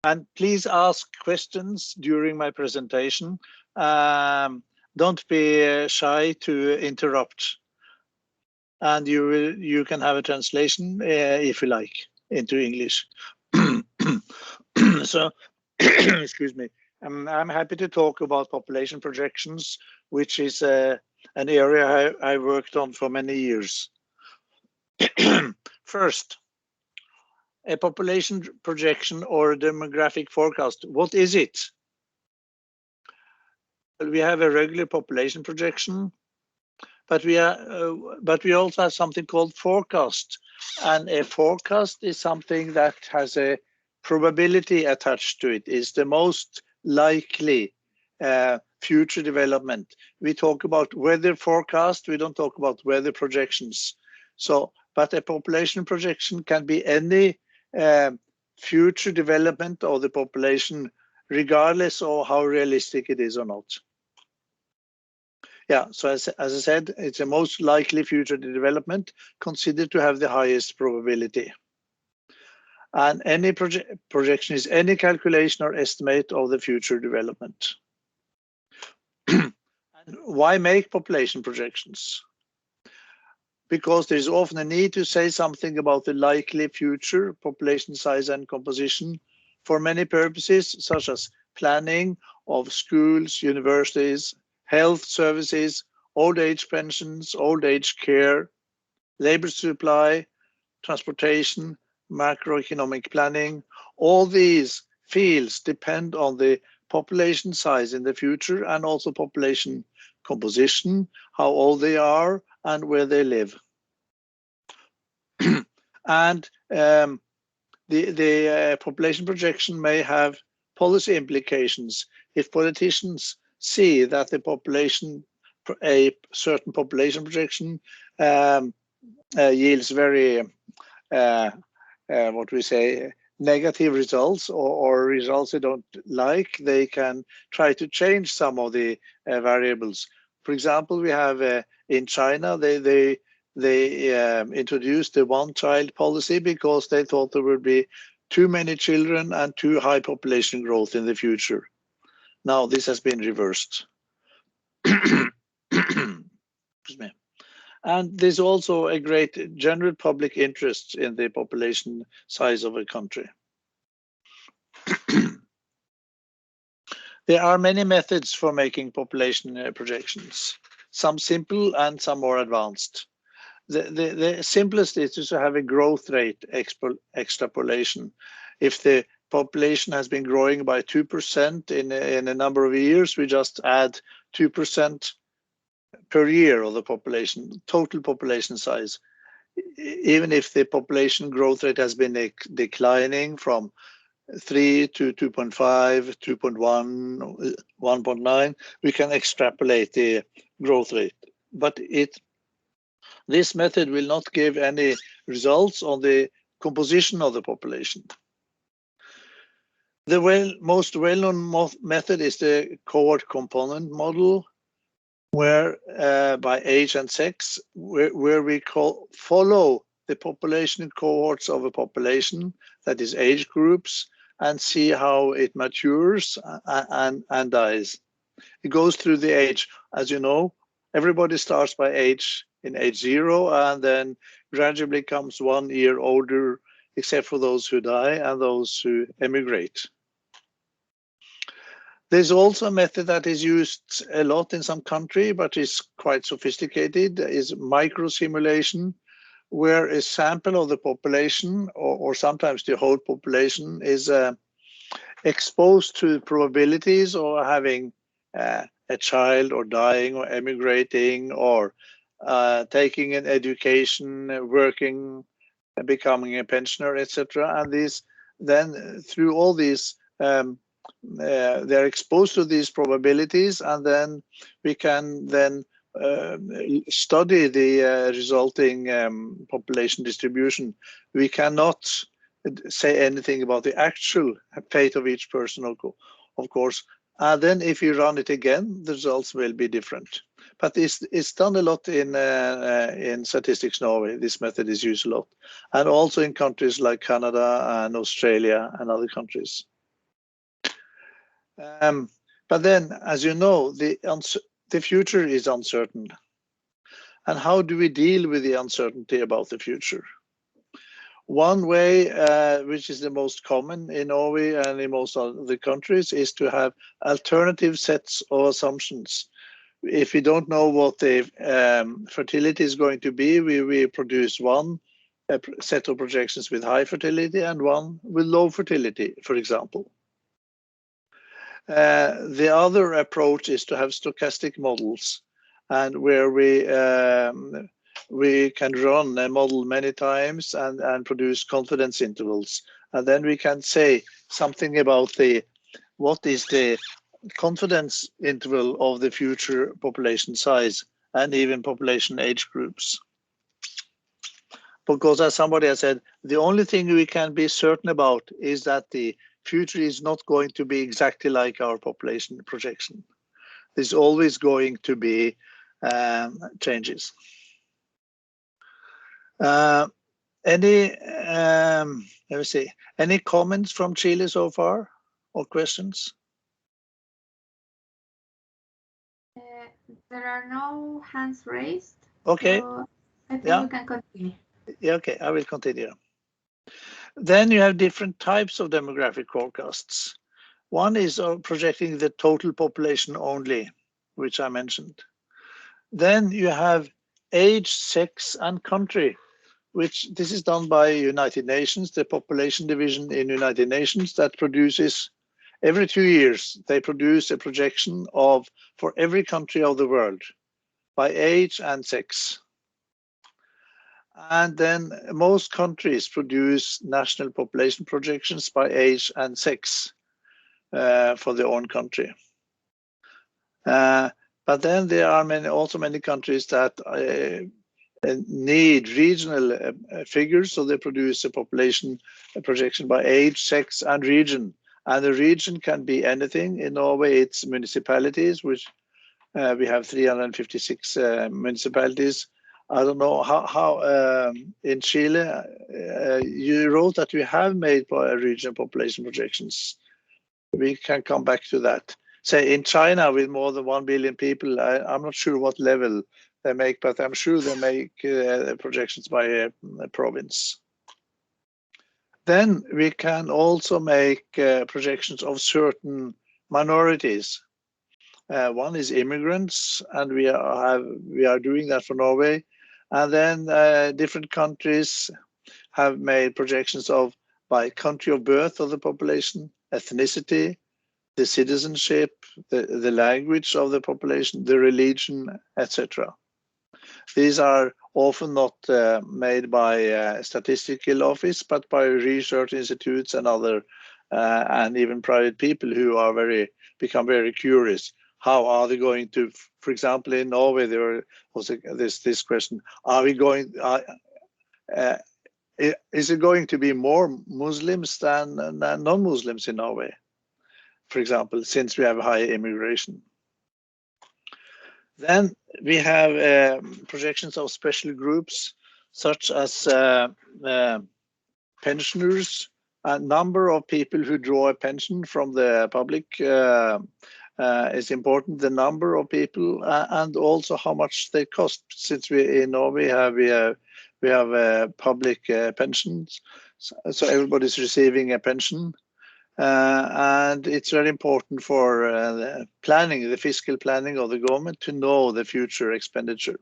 And please ask questions during my presentation. Don't be shy to interrupt. And you can have a translation if you like into English. So, excuse me. I'm happy to talk about population projections, which is an area I worked on for many years. First, a population projection or a demographic forecast. What is it? We have a regular population projection, but we also have something called forecast, and a forecast is something that has a probability attached to it. Is the most likely future development. We talk about weather forecast. We don't talk about weather projections. So, but a population projection can be any future development of the population, regardless of how realistic it is or not. Yeah, so as I said, it's the most likely future development considered to have the highest probability. And any projection is any calculation or estimate of the future development. And why make population projections? Because there's often a need to say something about the likely future population size and composition for many purposes, such as planning of schools, universities, health services, old age pensions, old age care, labor supply, transportation, macroeconomic planning. All these fields depend on the population size in the future and also population composition, how old they are and where they live. And the population projection may have policy implications if politicians see that the population, a certain population projection yields very, what we say, negative results or results they don't like. They can try to change some of the variables. For example, we have in China, they introduced the one-child policy because they thought there would be too many children and too high population growth in the future. Now this has been reversed. Excuse me. And there's also a great general public interest in the population size of a country. There are many methods for making population projections, some simple and some more advanced. The simplest is to have a growth rate extrapolation. If the population has been growing by 2% in a number of years, we just add 2% per year of the population, total population size. Even if the population growth rate has been declining from 3 to 2.5, 2.1, 1.9, we can extrapolate the growth rate. But this method will not give any results on the composition of the population. The most well-known method is the cohort component model, where by age and sex, where we follow the population cohorts of a population, that is age groups, and see how it matures and dies. It goes through the age. As you know, everybody starts by age 0 and then gradually becomes 1 year older, except for those who die and those who emigrate. There's also a method that is used a lot in some country, but is quite sophisticated, is micro-simulation, where a sample of the population, or sometimes the whole population, is exposed to probabilities of having a child or dying or emigrating or taking an education, working, becoming a pensioner, etc. And these then through all these they're exposed to these probabilities, and then we can then study the resulting population distribution. We cannot say anything about the actual fate of each person, of course. And then if you run it again, the results will be different. But it's done a lot in Statistics Norway. This method is used a lot, and also in countries like Canada and Australia and other countries. But then, as you know, the future is uncertain. And how do we deal with the uncertainty about the future? One way, which is the most common in Norway and in most of the countries, is to have alternative sets of assumptions. If we don't know what the fertility is going to be, we produce one set of projections with high fertility and one with low fertility, for example. The other approach is to have stochastic models, and where we can run a model many times and produce confidence intervals, and then we can say something about what is the confidence interval of the future population size and even population age groups. Because as somebody has said, the only thing we can be certain about is that the future is not going to be exactly like our population projection. There's always going to be changes. Any comments from Chile so far, or questions? There are no hands raised. Okay. So I think we can continue. Yeah, okay, I will continue. Then you have different types of demographic forecasts. One is projecting the total population only, which I mentioned. Then you have age, sex, and country, which this is done by United Nations, the population division in United Nations that produces every 2 years, they produce a projection for every country of the world by age and sex. And then most countries produce national population projections by age and sex for their own country. But then there are also many countries that need regional figures, so they produce a population projection by age, sex, and region. And the region can be anything. In Norway, it's municipalities, which we have 356 municipalities. I don't know how in Chile, you wrote that you have made regional population projections. We can come back to that. Say in China with more than 1 billion people, I'm not sure what level they make, but I'm sure they make projections by province. Then we can also make projections of certain minorities. One is immigrants, and we are doing that for Norway. And then different countries have made projections by country of birth of the population, ethnicity, the citizenship, the language of the population, the religion, etc. These are often not made by statistical office, but by research institutes and other, and even private people who are become very curious. How are they going to, for example, in Norway, there was this question: are we going? Is it going to be more Muslims than non-Muslims in Norway? For example, since we have high immigration. Then we have projections of special groups, such as pensioners, a number of people who draw a pension from the public is important, the number of people, and also how much they cost. Since we in Norway we have public pensions, so everybody's receiving a pension. And it's very important for the fiscal planning of the government to know the future expenditure.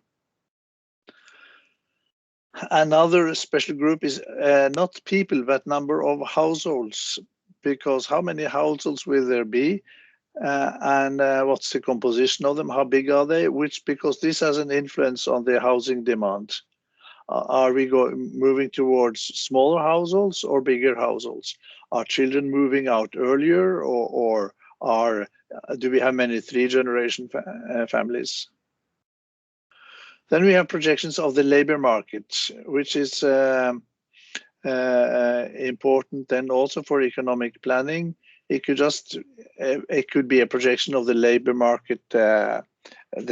Another special group is not people, but number of households, because how many households will there be? And what's the composition of them? How big are they? Because this has an influence on the housing demand. Are we moving towards smaller households or bigger households? Are children moving out earlier, or do we have many three-generation families? Then we have projections of the labor market, which is important then also for economic planning. It could be a projection of the labor market, the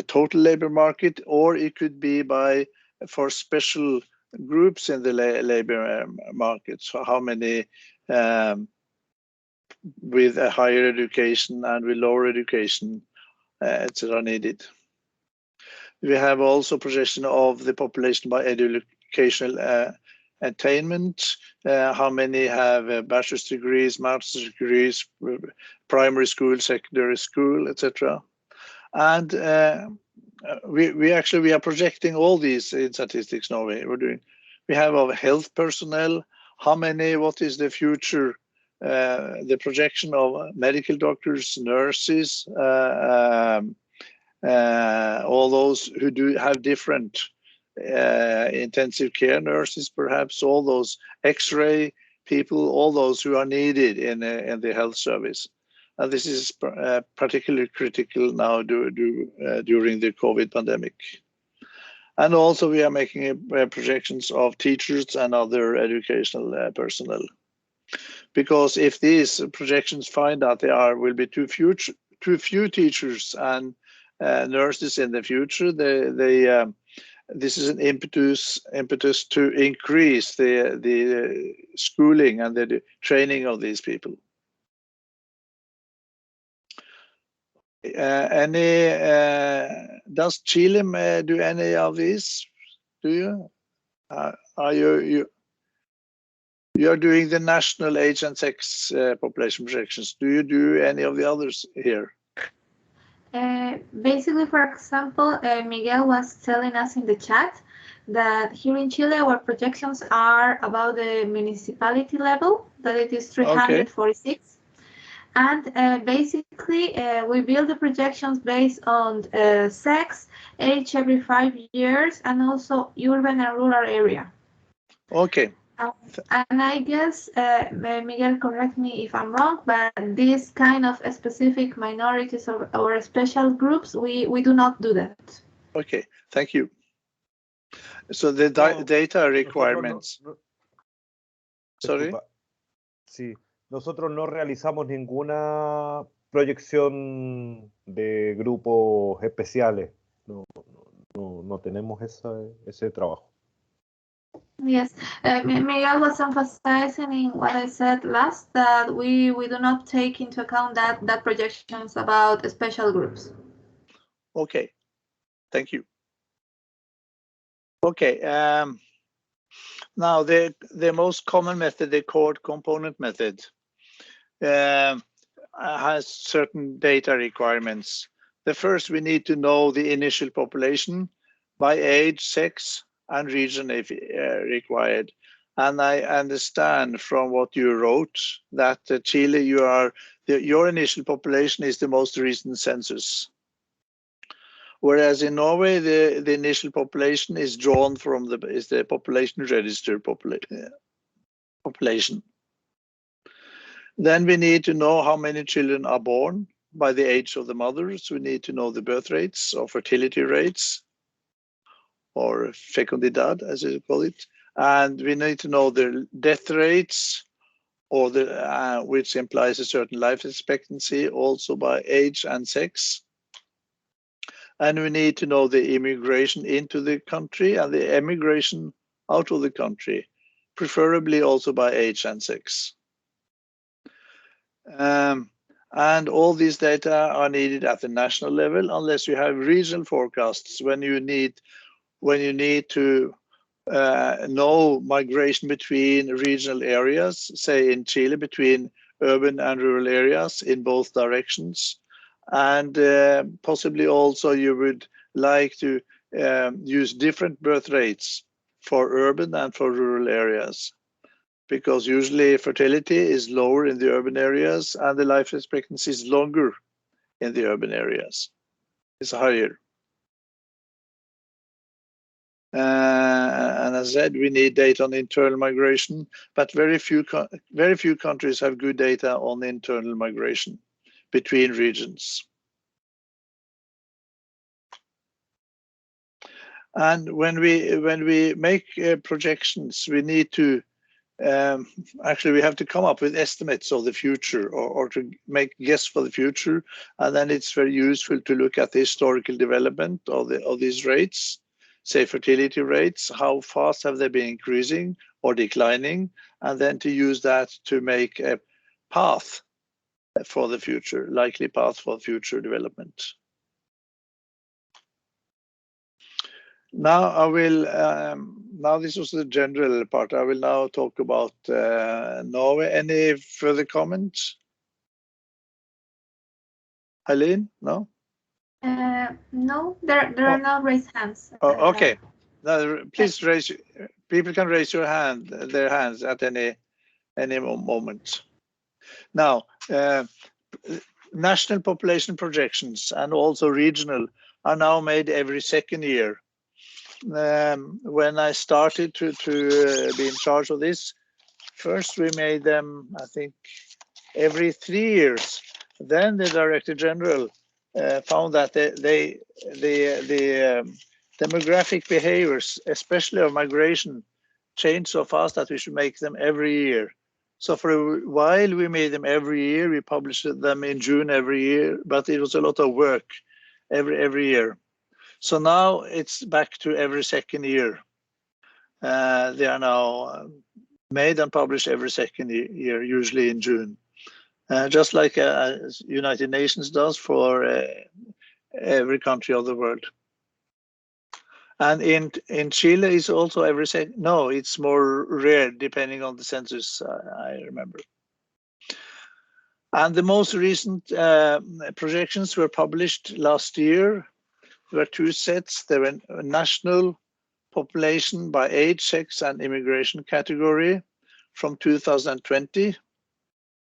total labor market, or it could be for special groups in the labor market. So how many with a higher education and with lower education, etc. needed. We have also projection of the population by educational attainment, how many have bachelor's degrees, master's degrees, primary school, secondary school, etc. And we are projecting all these in Statistics Norway. We have of health personnel, how many, what is the future, the projection of medical doctors, nurses, all those who do have different intensive care nurses, perhaps all those X-ray people, all those who are needed in the health service. And this is particularly critical now during the COVID pandemic. And also we are making projections of teachers and other educational personnel. Because if these projections find that there will be too few teachers and nurses in the future, this is an impetus to increase the schooling and the training of these people. Does Chile do any of these? Do you? Are you are doing the national age and sex population projections? Do you do any of the others here? Basically, for example, Miguel was telling us in the chat that here in Chile, our projections are about the municipality level, that it is 346. Okay. And basically, we build the projections based on sex, age every 5 years, and also urban and rural area. Okay. And I guess, Miguel, correct me if I'm wrong, but this kind of specific minorities or special groups, we do not do that. Okay, thank you. So the data requirements. Sorry. Sí, nosotros no realizamos ninguna proyección de grupos especiales. No tenemos ese trabajo. Yes, Miguel was emphasizing in what I said last, that we do not take into account that projections about special groups. Okay, thank you. Okay, now the most common method, the chord component method, has certain data requirements. The first, we need to know the initial population by age, sex, and region if required. And I understand from what you wrote that Chile, your initial population is the most recent census. Whereas in Norway, the initial population is drawn from the population register population. Then we need to know how many children are born by the age of the mothers. We need to know the birth rates or fertility rates, or fecundidad, as you call it, and we need to know the death rates, or which implies a certain life expectancy, also by age and sex. And we need to know the immigration into the country and the emigration out of the country, preferably also by age and sex. And all these data are needed at the national level, unless you have regional forecasts when you need to know migration between regional areas, say in Chile, between urban and rural areas in both directions. And possibly also you would like to use different birth rates for urban and for rural areas, because usually fertility is lower in the urban areas and the life expectancy is longer in the urban areas. It's higher. And as I said, we need data on internal migration, but very few countries have good data on internal migration between regions. And when we make projections, we need to actually we have to come up with estimates of the future, or to make guess for the future, and then it's very useful to look at the historical development of these rates. Say fertility rates, how fast have they been increasing or declining, and then to use that to make a path for the future, likely path for future development. Now I will, now this was the general part. I will now talk about Norway. Any further comments? Eileen, no? No, there are no raised hands. Oh, okay. Now, please raise. People can raise their hands at any moment. Now, national population projections and also regional are now made every second year. When I started to be in charge of this, first we made them, I think, every 3 years. Then the Director General found that the demographic behaviors, especially of migration, changed so fast that we should make them every year. So for a while we made them every year. We published them in June every year, but it was a lot of work every year. So now it's back to every second year. They are now made and published every second year, usually in June. Just like United Nations does for every country of the world. And in Chile, it's also every second. No, it's more rare, depending on the census, I remember. And the most recent projections were published last year. There were 2 sets. There were national population by age, sex, and immigration category from 2020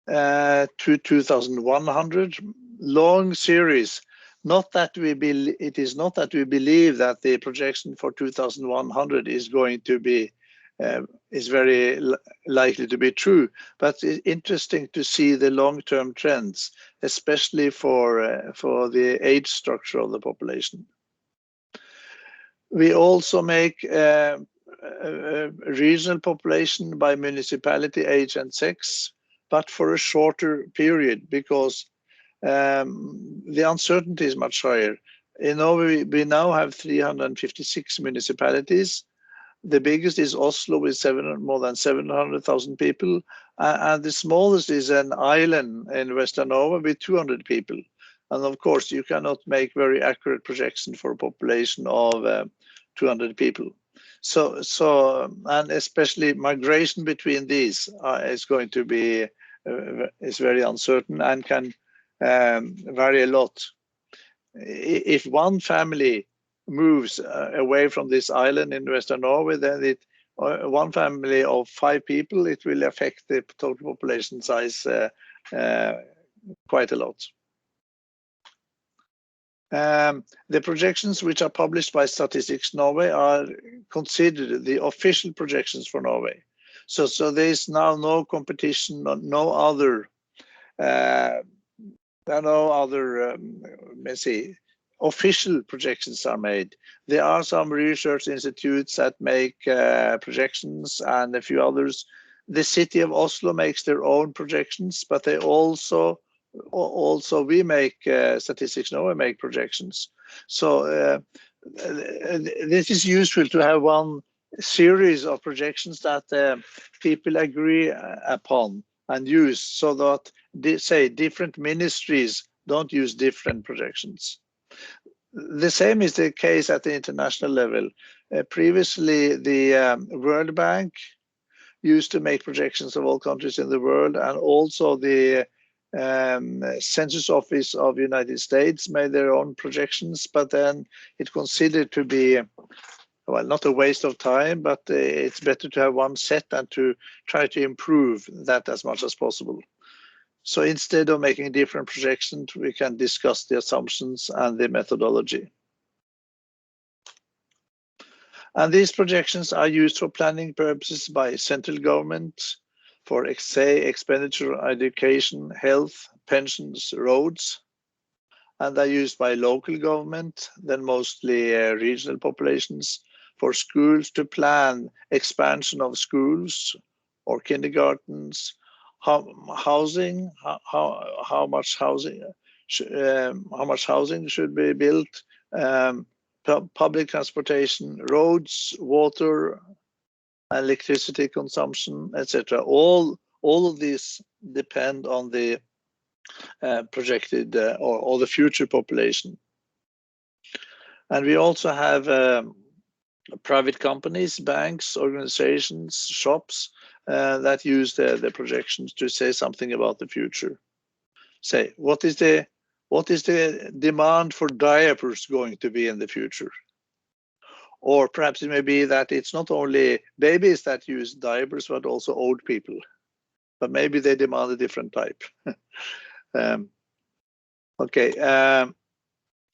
to 2100. Long series. Not that it is not that we believe that the projection for 2100 is going to be is very likely to be true, but it's interesting to see the long-term trends, especially for the age structure of the population. We also make regional population by municipality, age, and sex, but for a shorter period because the uncertainty is much higher. In Norway, we now have 356 municipalities. The biggest is Oslo with more than 700,000 people, and the smallest is an island in Western Norway with 200 people. And of course, you cannot make very accurate projections for a population of 200 people. So, and especially migration between these is going to be is very uncertain and can vary a lot. If one family moves away from this island in Western Norway, then one family of 5 people, it will affect the total population size quite a lot. The projections which are published by Statistics Norway are considered the official projections for Norway. So there is now no competition, no other let's see, official projections are made. There are some research institutes that make projections and a few others. The city of Oslo makes their own projections, but they also we make Statistics Norway make projections. So this is useful to have one series of projections that people agree upon and use, so that say different ministries don't use different projections. The same is the case at the international level. Previously, the World Bank used to make projections of all countries in the world, and also the Census Office of the United States made their own projections, but then it considered to be, well, not a waste of time, but it's better to have one set and to try to improve that as much as possible. So instead of making different projections, we can discuss the assumptions and the methodology. And these projections are used for planning purposes by central government for, say, expenditure, education, health, pensions, roads. And are used by local government, then mostly regional populations, for schools to plan expansion of schools or kindergartens, how much housing should be built, public transportation, roads, water, electricity consumption, etc. All of these depend on the projected or the future population. And we also have private companies, banks, organizations, shops that use the projections to say something about the future. Say, what is the demand for diapers going to be in the future? Or perhaps it may be that it's not only babies that use diapers, but also old people. But maybe they demand a different type.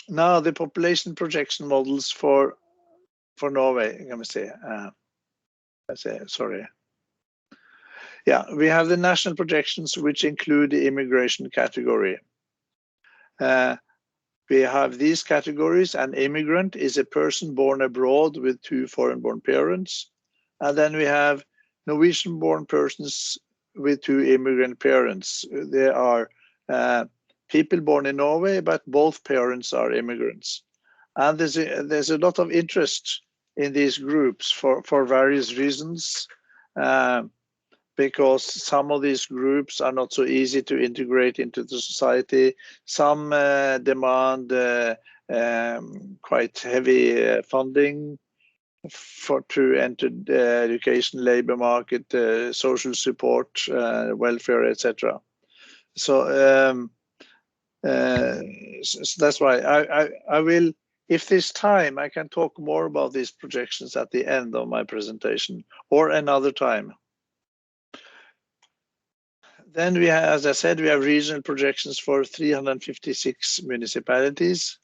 Now the population projection models for Norway. Let me say. Sorry. Yeah, we have the national projections, which include the immigration category. We have these categories. An immigrant is a person born abroad with 2 foreign-born parents. And then we have Norwegian-born persons with 2 immigrant parents. They are people born in Norway, but both parents are immigrants. And there's a lot of interest in these groups for various reasons, because some of these groups are not so easy to integrate into the society. Some demand quite heavy funding to enter the education, labor market, social support, welfare, etc. So that's why I will, if there's time, I can talk more about these projections at the end of my presentation or another time. Then we have, as I said, we have regional projections for 356 municipalities,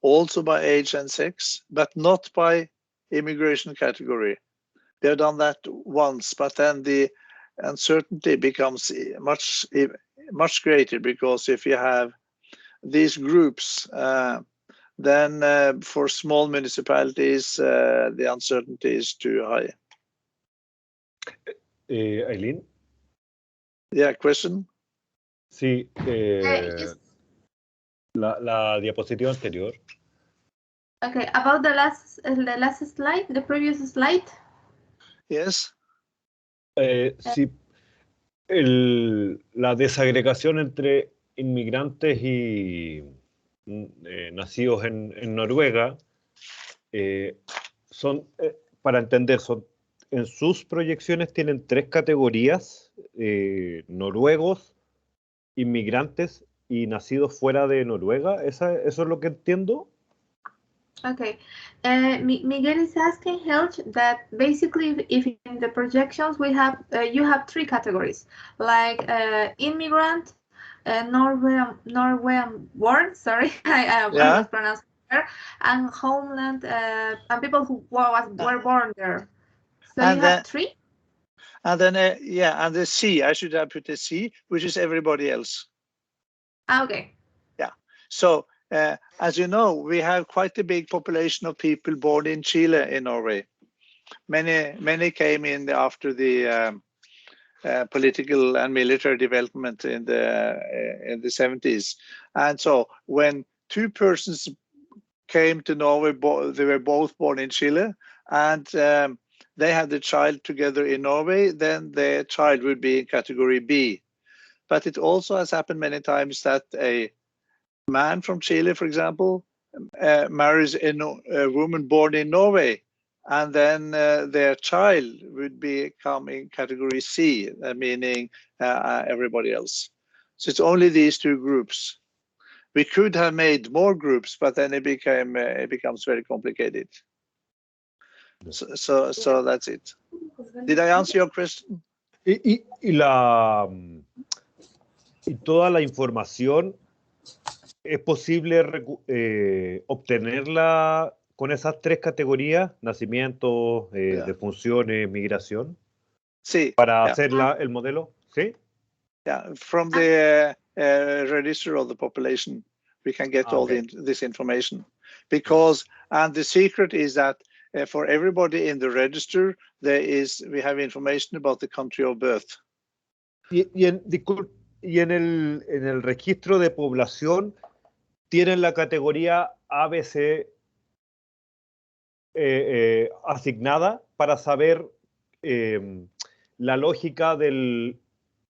also by age and sex, but not by immigration category. They have done that once, but then the uncertainty becomes much greater, because if you have these groups, then for small municipalities, the uncertainty is too high. Eileen? Yeah, question? Sí, la diapositiva anterior. Okay, about the last slide, the previous slide. Yes. Sí, la desagregación entre inmigrantes y nacidos en Noruega son, para entender, en sus proyecciones tienen 3 categorías: noruegos, inmigrantes y nacidos fuera de Noruega. ¿Eso es lo que entiendo? Okay, Miguel is asking Helge that basically, if in the projections we have, you have 3 categories, like immigrant, Norwegian born, sorry, I was pronouncing there, and homeland, and people who were born there. So and you have 3? And then, and the C, I should have put the C, which is everybody else. Okay. Yeah, so as you know, we have quite a big population of people born in Chile in Norway. Many came in after the political and military development in the 70s. And so when 2 persons came to Norway, they were both born in Chile, and they had the child together in Norway, then their child would be in category B. But it also has happened many times that a man from Chile, for example, marries a woman born in Norway, and then their child would become in category C, meaning everybody else. So it's only these 2 groups. We could have made more groups, but then it becomes very complicated. So that's it. Did I answer your question? Y toda la información ¿es posible obtenerla con esas 3 categorías? Nacimiento, defunciones, migración. Sí. Para hacer el modelo. ¿Sí? Yeah, from the register of the population, we can get all this information. Because, and the secret is that for everybody in the register, we have information about the country of birth. Y en el registro de población tienen la categoría ABC asignada para saber la lógica del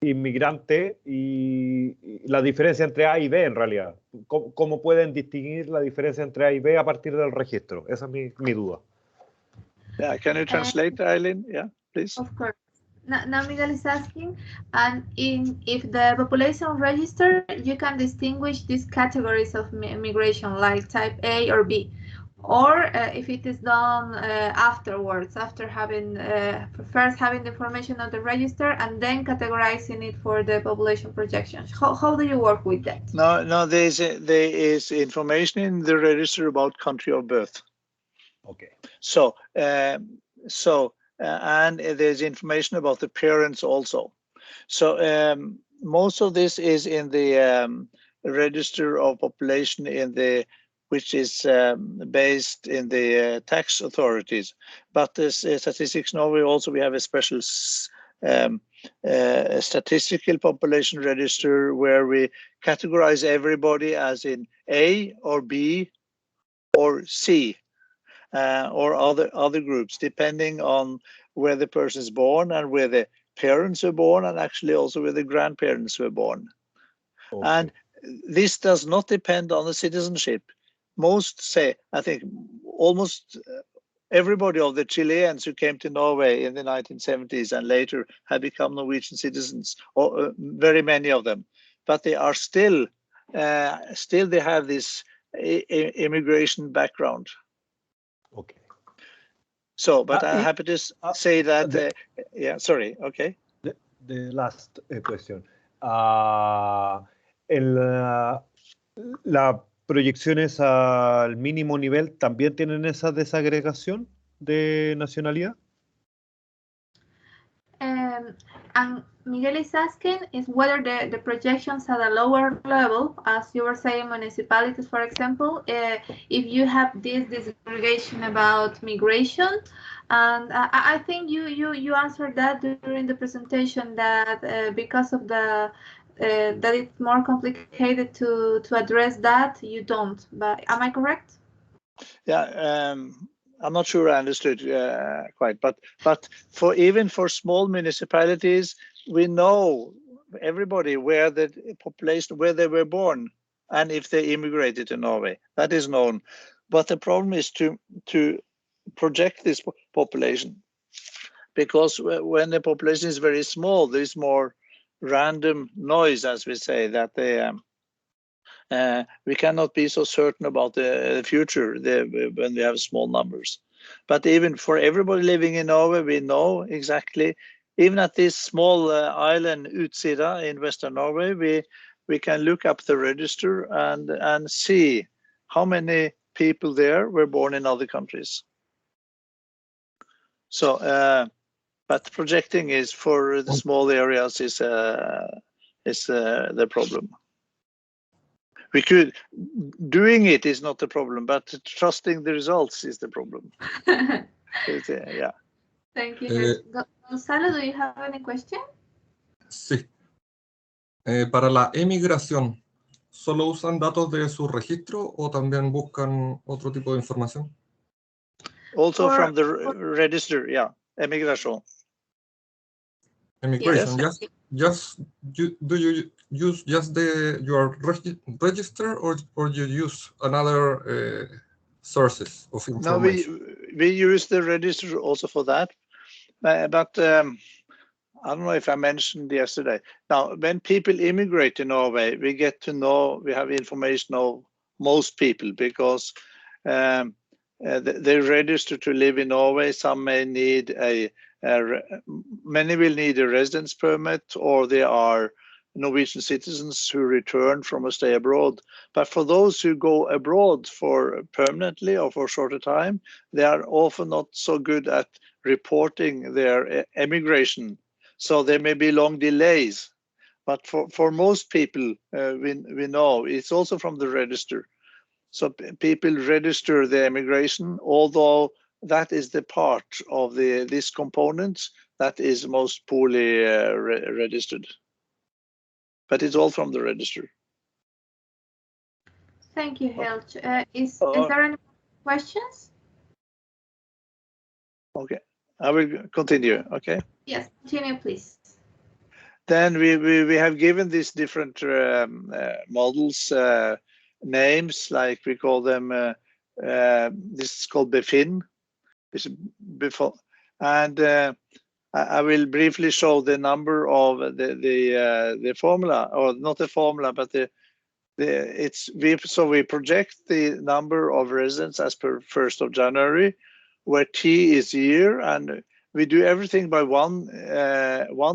inmigrante y la diferencia entre A y B en realidad. ¿Cómo pueden distinguir la diferencia entre A y B a partir del registro? Esa es mi duda. Yeah, can you translate, Eileen? Yeah, please. Of course. Now Miguel is asking, and if the population register, you can distinguish these categories of migration, like type A or B, or if it is done afterwards, after having first having the information on the register and then categorizing it for the population projections. How do you work with that? No, there is information in the register about country of birth. Okay. So and there's information about the parents also. So most of this is in the register of population which is based in the tax authorities. But this Statistics Norway also, we have a special statistical population register where we categorize everybody as in A or B or C. Or other groups, depending on where the person is born and where the parents were born, and actually also where the grandparents were born. Okay. And this does not depend on the citizenship. Most say, I think, almost everybody of the Chileans who came to Norway in the 1970s and later have become Norwegian citizens, or very many of them, but they are still they have this immigration background. Okay. So, but I'm happy to say that, yeah, sorry, okay. The last question. ¿Las proyecciones al mínimo nivel también tienen esa desagregación de nacionalidad? And Miguel is asking is whether the projections at a lower level, as you were saying, municipalities, for example, if you have this desegregation about migration, and I think you answered that during the presentation, that because of the that it's more complicated to address that, you don't. But am I correct? Yeah. I'm not sure I understood quite, but even for small municipalities, we know everybody where the population, where they were born, and if they immigrated to Norway. That is known. But the problem is to project this population, because when the population is very small, there's more random noise, as we say, that they. We cannot be so certain about the future when we have small numbers. But even for everybody living in Norway, we know exactly, even at this small island, Utsira, in Western Norway, we can look up the register and see how many people there were born in other countries. So, but projecting is for the small areas is the problem. We could, doing it is not the problem, but trusting the results is the problem. Yeah. Thank you. Gonzalo, do you have any question? Sí. Para la emigración, ¿solo usan datos de su registro o también buscan otro tipo de información? Also from the register, yeah. Emigration. Immigration, yes. Do you use just your register, or you use another sources of information? No, we use the register also for that, but I don't know if I mentioned yesterday. Now, when people immigrate to Norway, we get to know, we have information of most people, because they register to live in Norway. Some may need many will need a residence permit, or they are Norwegian citizens who return from a stay abroad. But for those who go abroad for permanently or for a shorter time, they are often not so good at reporting their emigration. So there may be long delays. But for most people, we know it's also from the register. So people register their emigration, although that is the part of this component that is most poorly registered. But it's all from the register. Thank you, Helge. Is there any questions? Okay, I will continue. Okay. Yes, continue, please. Then we have given these different models names, like we call them, this is called BEFIN, before, and I will briefly show the number of the formula, or not the formula, but so we project the number of residents as per 1st of January, where T is year, and we do everything by 1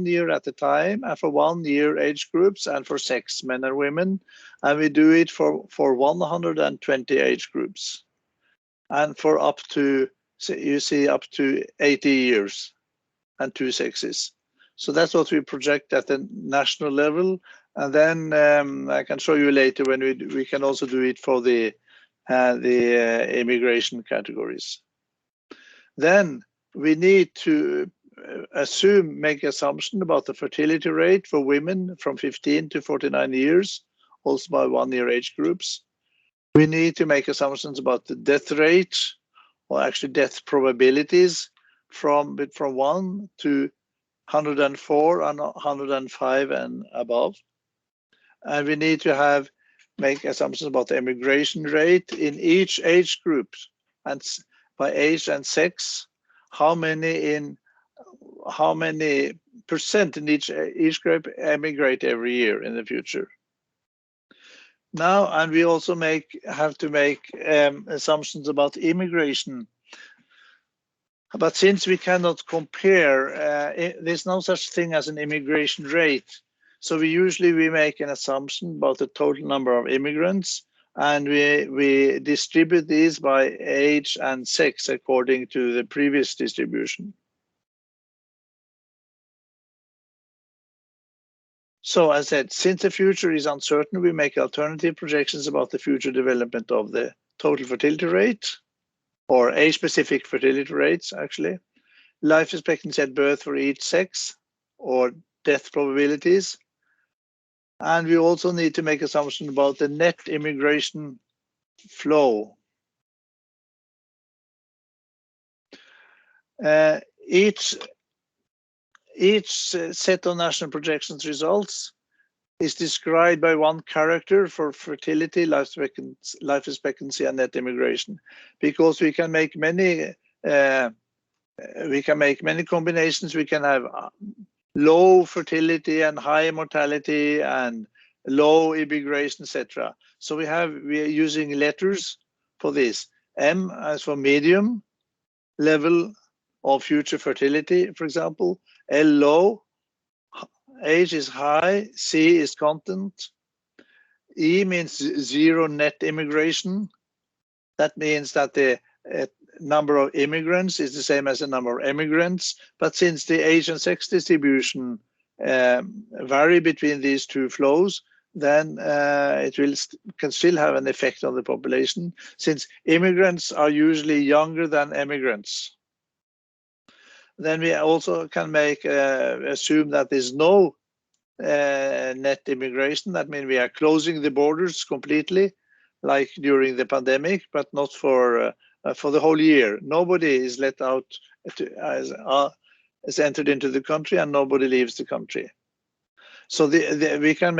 year at a time, and for 1 year age groups, and for sex, men and women, and we do it for 120 age groups, and for up to, you see, up to 80 years and 2 sexes. So that's what we project at the national level, and then I can show you later when we can also do it for the immigration categories. Then we need to make assumption about the fertility rate for women from 15 to 49 years, also by 1 year age groups. We need to make assumptions about the death rate, or actually death probabilities, from 1 to 104 and 105 and above. And we need to make assumptions about the immigration rate in each age group, and by age and sex, how many percent in each group emigrate every year in the future. Now, and we also have to make assumptions about immigration. But since we cannot compare, there's no such thing as an immigration rate. So we make an assumption about the total number of immigrants, and we distribute these by age and sex according to the previous distribution. So as I said, since the future is uncertain, we make alternative projections about the future development of the total fertility rate, or age-specific fertility rates, actually, life expectancy at birth for each sex, or death probabilities. And we also need to make assumptions about the net immigration flow. Each set of national projections results is described by one character for fertility, life expectancy, and net immigration, because we can make many combinations. We can have low fertility and high mortality and low immigration, etc. So we are using letters for this. M as for medium level of future fertility, for example. L low, H is high, C is constant. E means zero net immigration. That means that the number of immigrants is the same as the number of emigrants, but since the age and sex distribution vary between these two flows, then it can still have an effect on the population, since immigrants are usually younger than emigrants. Then we also can assume that there's no net immigration. That means we are closing the borders completely, like during the pandemic, but not for the whole year. Nobody is let out, is entered into the country, and nobody leaves the country. So we can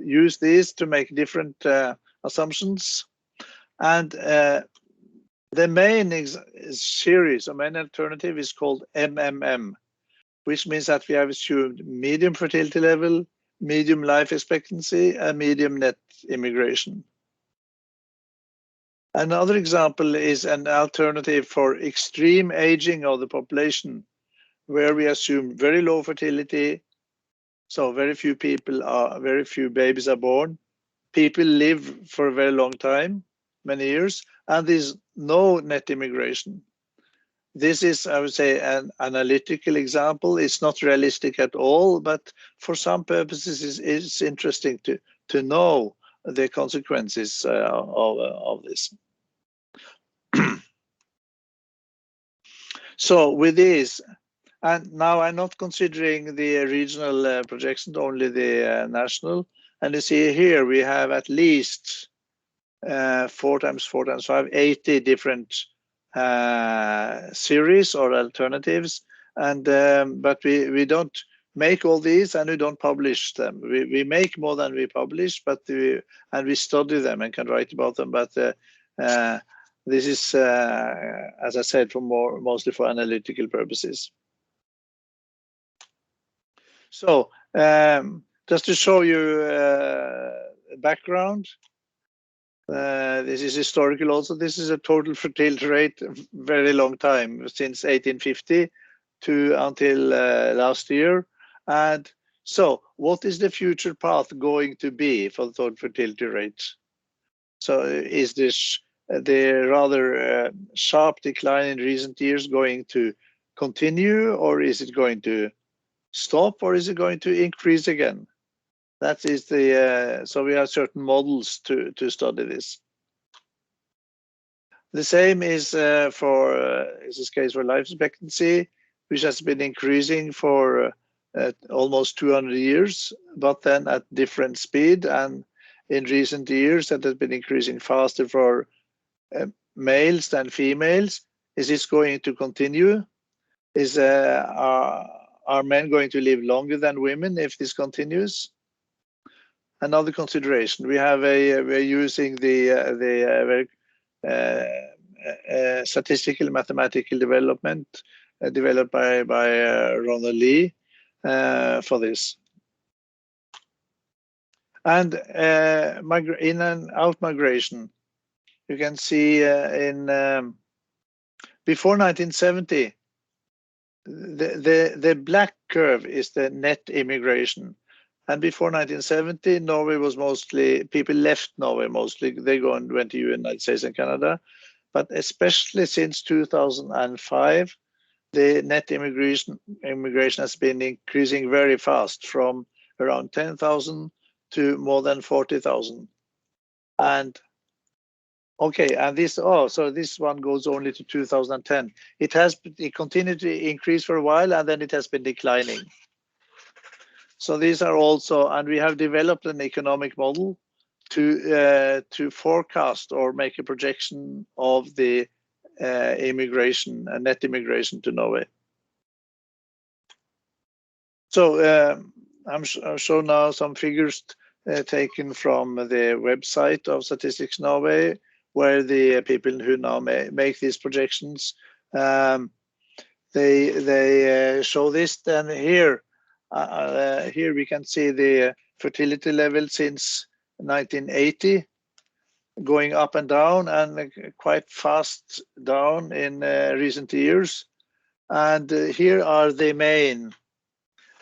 use these to make different assumptions. And the main series, or main alternative, is called MMM, which means that we have assumed medium fertility level, medium life expectancy, and medium net immigration. Another example is an alternative for extreme aging of the population, where we assume very low fertility, so very few babies are born. People live for a very long time, many years, and there's no net immigration. This is, I would say, an analytical example. It's not realistic at all, but for some purposes, it's interesting to know the consequences of this. So with this, and now I'm not considering the regional projections, only the national. And you see here we have at least 4 times 4 times 5, 80 different series or alternatives. And but we don't make all these and we don't publish them. We make more than we publish, but we study them and can write about them. But this is, as I said, mostly for analytical purposes. So just to show you background, this is historical also. This is a total fertility rate, very long time, since 1850 to until last year. And so what is the future path going to be for the total fertility rate? So is this the rather sharp decline in recent years going to continue, or is it going to stop, or is it going to increase again? That is the, so we have certain models to study this. The same is is this case for life expectancy, which has been increasing for almost 200 years, but then at different speed. And in recent years, that has been increasing faster for males than females. Is this going to continue? Are men going to live longer than women if this continues? Another consideration, we're using the statistical mathematical development developed by Ronald Lee for this. And in and out migration, you can see before 1970, the black curve is the net immigration. And before 1970, Norway was mostly, people left Norway mostly. They went to United States and Canada. But especially since 2005, the net immigration has been increasing very fast, from around 10,000 to more than 40,000. And okay, and this, so this one goes only to 2010. It continued to increase for a while, and then it has been declining. So these are also, and we have developed an economic model to forecast or make a projection of the immigration and net immigration to Norway. So I'm showing now some figures taken from the website of Statistics Norway, where the people who now make these projections, they show this. Then here we can see the fertility level since 1980, going up and down, and quite fast down in recent years. And here are the main.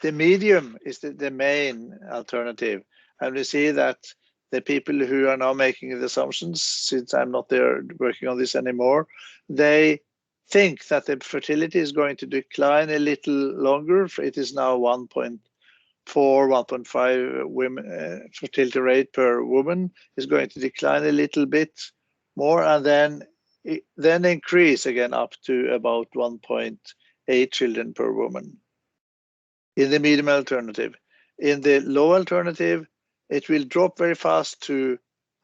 The medium is the main alternative. And we see that the people who are now making the assumptions, since I'm not there working on this anymore, they think that the fertility is going to decline a little longer. It is now 1.4, 1.5 women fertility rate per woman, is going to decline a little bit more, and then increase again up to about 1.8 children per woman in the medium alternative. In the low alternative, it will drop very fast to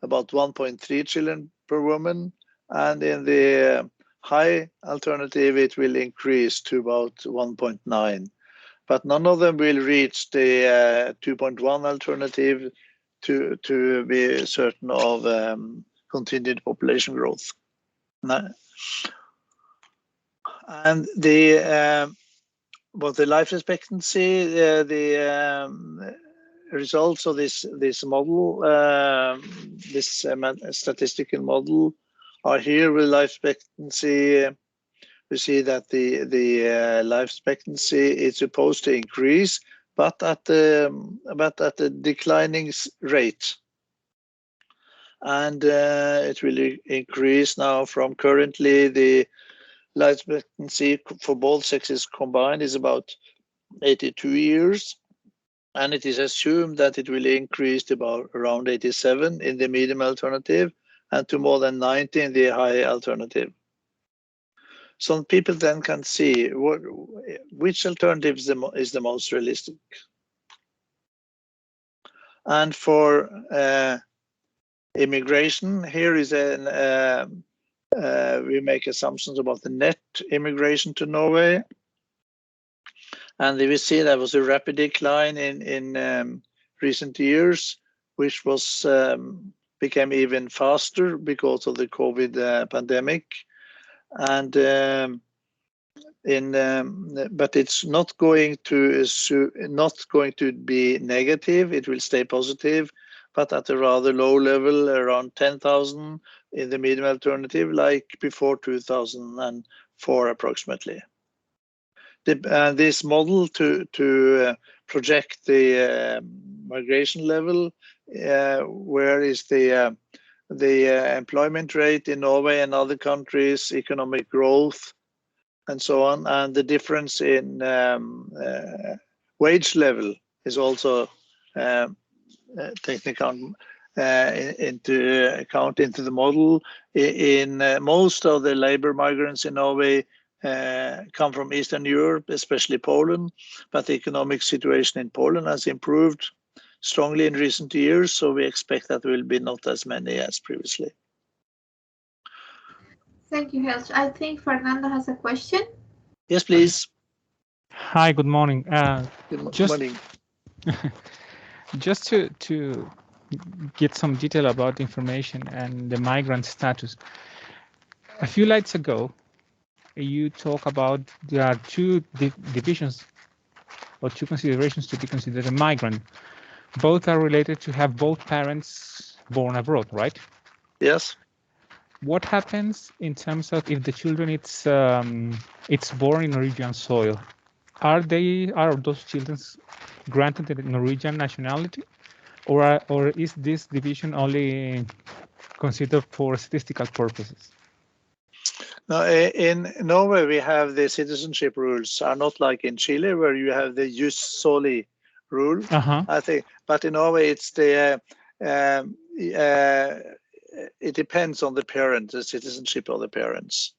about 1.3 children per woman, and in the high alternative, it will increase to about 1.9. But none of them will reach the 2.1 alternative to be certain of continued population growth. And the life expectancy, the results of this model, this statistical model, are here with life expectancy. We see that the life expectancy is supposed to increase, but at a declining rate, and it will increase now from currently the life expectancy for both sexes combined is about 82 years, and it is assumed that it will increase to about around 87 in the medium alternative and to more than 90 in the high alternative. Some people then can see which alternative is the most realistic. And for immigration, here is we make assumptions about the net immigration to Norway. And we see there was a rapid decline in recent years, which was became even faster because of the COVID pandemic. And but it's not going to be negative. It will stay positive, but at a rather low level, around 10,000 in the medium alternative, like before 2004 approximately. This model to project the migration level, where is the employment rate in Norway and other countries, economic growth, and so on, and the difference in wage level is also taken into account into the model. In most of the labor migrants in Norway come from Eastern Europe, especially Poland, but the economic situation in Poland has improved strongly in recent years, so we expect that there will be not as many as previously. Thank you, Helge. I think Fernando has a question. Yes, please. Hi, good morning. Good morning. Just to get some detail about information and the migrant status. A few slides ago, you talk about there are two divisions or two considerations to be considered a migrant. Both are related to have both parents born abroad, right? Yes. What happens in terms of if the children it's born in Norwegian soil? Are those children granted the Norwegian nationality, or is this division only considered for statistical purposes? No, in Norway we have the citizenship rules are not like in Chile where you have the jus soli rule. I think, but in Norway it's the it depends on the parent, the citizenship of the parents.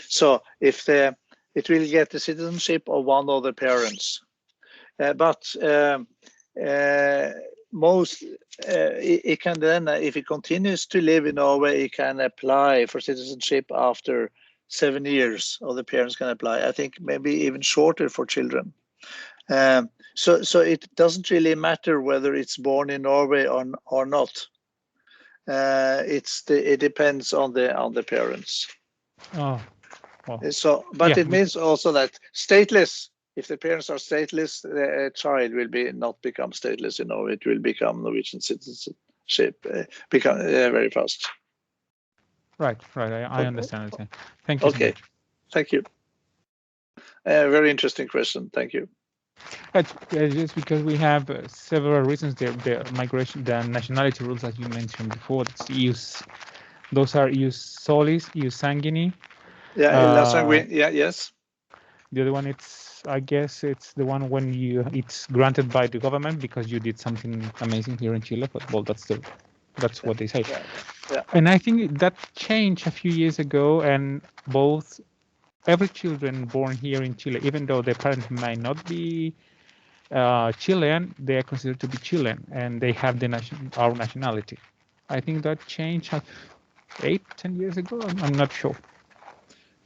So if it will get the citizenship of one of the parents, but most it can then, if it continues to live in Norway, it can apply for citizenship after 7 years, or the parents can apply. I think maybe even shorter for children. So it doesn't really matter whether it's born in Norway or not. It depends on the parents. Oh, well. So, but it means also that stateless. If the parents are stateless, the child will not become stateless in Norway. It will become Norwegian citizenship very fast. Right. I understand it. Thank you. Okay, so much. Thank you. Very interesting question. Thank you. Just because we have several reasons, the migration, the nationality rules that you mentioned before. Those are ius solis, ius sanguini. Yeah, yes. The other one, I guess it's the one when it's granted by the government because you did something amazing here in Chile. But well, that's what they say. Yeah. And I think that changed a few years ago, and every children born here in Chile, even though their parents might not be Chilean, they are considered to be Chilean, and they have our nationality. I think that changed 8-10 years ago. I'm not sure.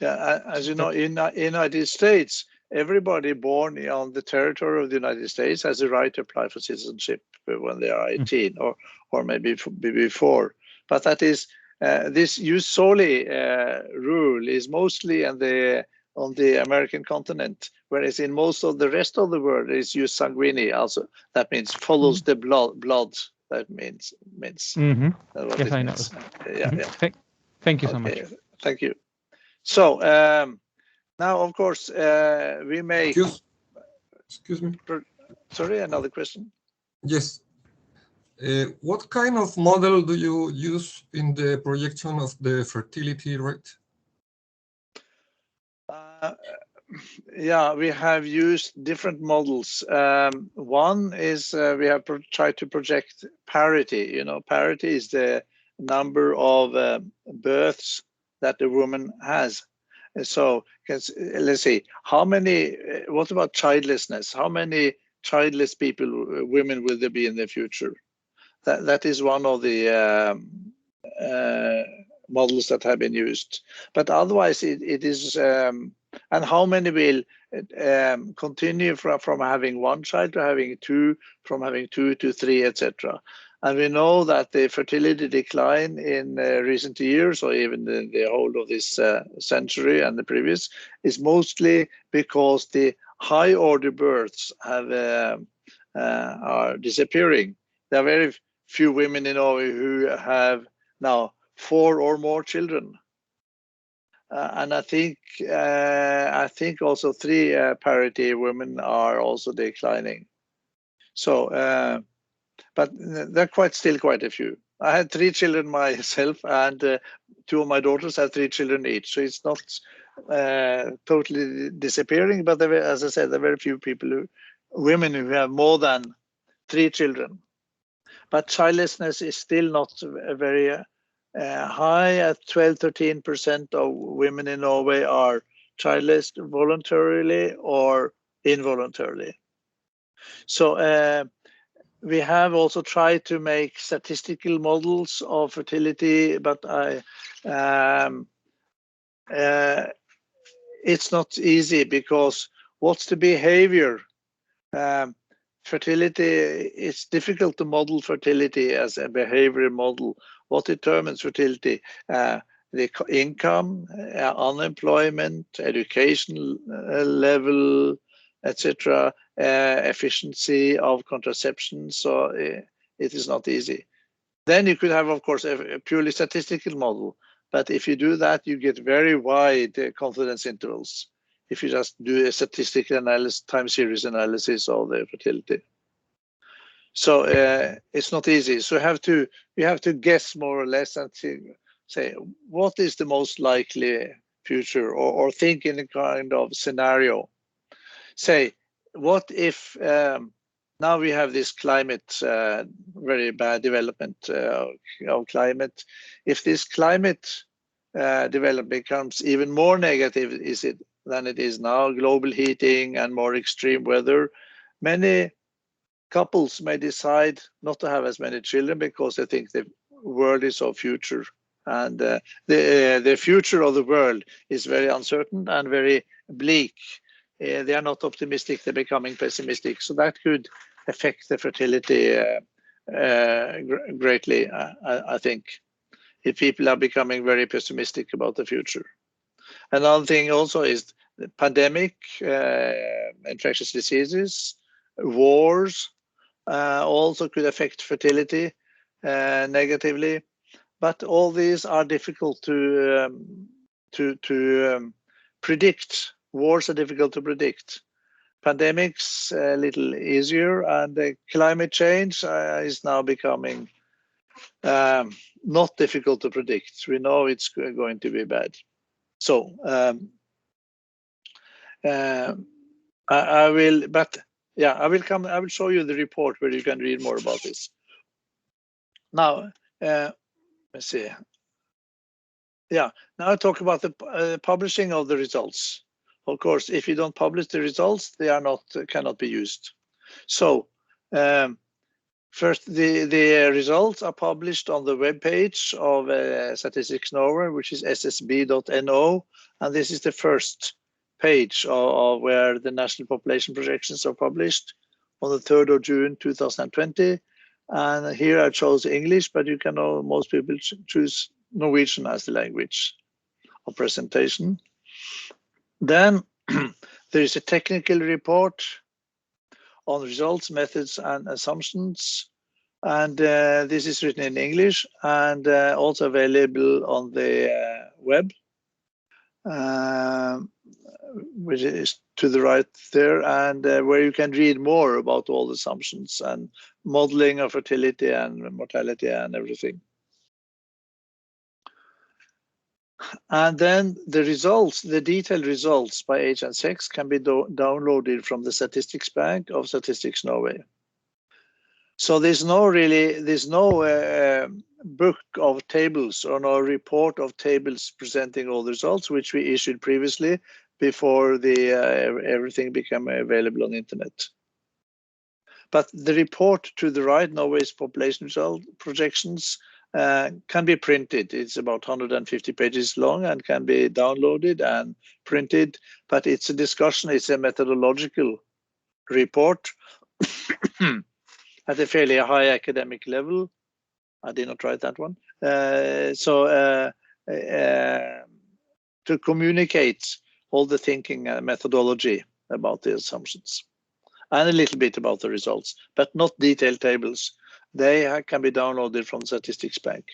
Yeah, as you know, in the United States, everybody born on the territory of the United States has a right to apply for citizenship when they are 18 or maybe before. But that is this jus soli rule is mostly on the American continent, whereas in most of the rest of the world is jus sanguini. Also, that means follows the blood. That means. Yes, I know. Yeah. Thank you so much. Thank you. So now, of course, we make. Excuse me. Sorry, another question. Yes. What kind of model do you use in the projection of the fertility rate? Yeah, we have used different models. One is we have tried to project parity. Parity is the number of births that the woman has. So let's see, what about childlessness? How many childless women will there be in the future? That is one of the models that have been used. But otherwise it is, and how many will continue from having one child to having two, from having two to three, etc. And we know that the fertility decline in recent years, or even the whole of this century and the previous, is mostly because the high order births are disappearing. There are very few women in Norway who have now 4 or more children. And I think also 3 parity women are also declining. So, but there are still quite a few. I had 3 children myself, and 2 of my daughters had 3 children each. So it's not totally disappearing, but as I said, there are very few women who have more than 3 children. But childlessness is still not very high. At 12–13% of women in Norway are childless voluntarily or involuntarily. So we have also tried to make statistical models of fertility, but it's not easy, because what's the behavior? Fertility, it's difficult to model fertility as a behavioral model. What determines fertility? The income, unemployment, education level, etc., efficiency of contraception. So it is not easy. Then you could have, of course, a purely statistical model. But if you do that, you get very wide confidence intervals if you just do a statistical analysis, time series analysis of the fertility. So it's not easy. So you have to guess more or less and say what is the most likely future, or think in a kind of scenario. Say, what if now we have this climate, very bad development of climate. If this climate development becomes even more negative than it is now, global heating and more extreme weather, many couples may decide not to have as many children because they think the world is of future. And the future of the world is very uncertain and very bleak. They are not optimistic, they're becoming pessimistic. So that could affect the fertility greatly, I think, if people are becoming very pessimistic about the future. Another thing also is the pandemic, infectious diseases, wars also could affect fertility negatively. But all these are difficult to predict. Wars are difficult to predict. Pandemics a little easier, and the climate change is now becoming not difficult to predict. We know it's going to be bad. So I will show you the report where you can read more about this. Now, let's see. Yeah, now I talk about the publishing of the results. Of course, if you don't publish the results, they are cannot be used. So first, the results are published on the web page of Statistics Norway, which is ssb.no, and this is the first page of where the national population projections are published on the 3rd of June 2020. And here I chose English, but you can know most people choose Norwegian as the language of presentation. Then there is a technical report on results, methods, and assumptions. And this is written in English and also available on the web, which is to the right there, and where you can read more about all the assumptions and modeling of fertility and mortality and everything. And then the results, the detailed results by age and sex, can be downloaded from the Statistics Bank of Statistics Norway. So there's no book of tables or no report of tables presenting all the results, which we issued previously before everything became available on the internet. But the report to the right, Norway's population result projections, can be printed. It's about 150 pages long and can be downloaded and printed, but it's a discussion, it's a methodological report at a fairly high academic level. I did not write that one. To communicate all the thinking and methodology about the assumptions, and a little bit about the results, but not detailed tables. They can be downloaded from the Statistics Bank.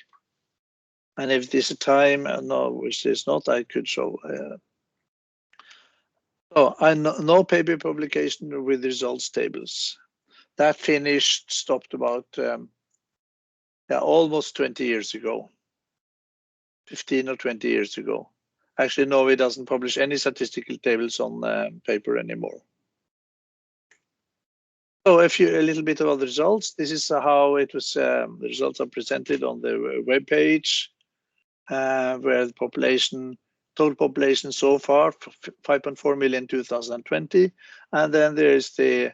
And if there's a time, no, which there's not, I could show. No paper publication with results tables. That stopped about almost 20 years ago, 15 or 20 years ago. Actually, Norway doesn't publish any statistical tables on paper anymore. So a little bit about the results. This is how it was. The results are presented on the web page, where the total population so far 5.4 million 2020, and then there is the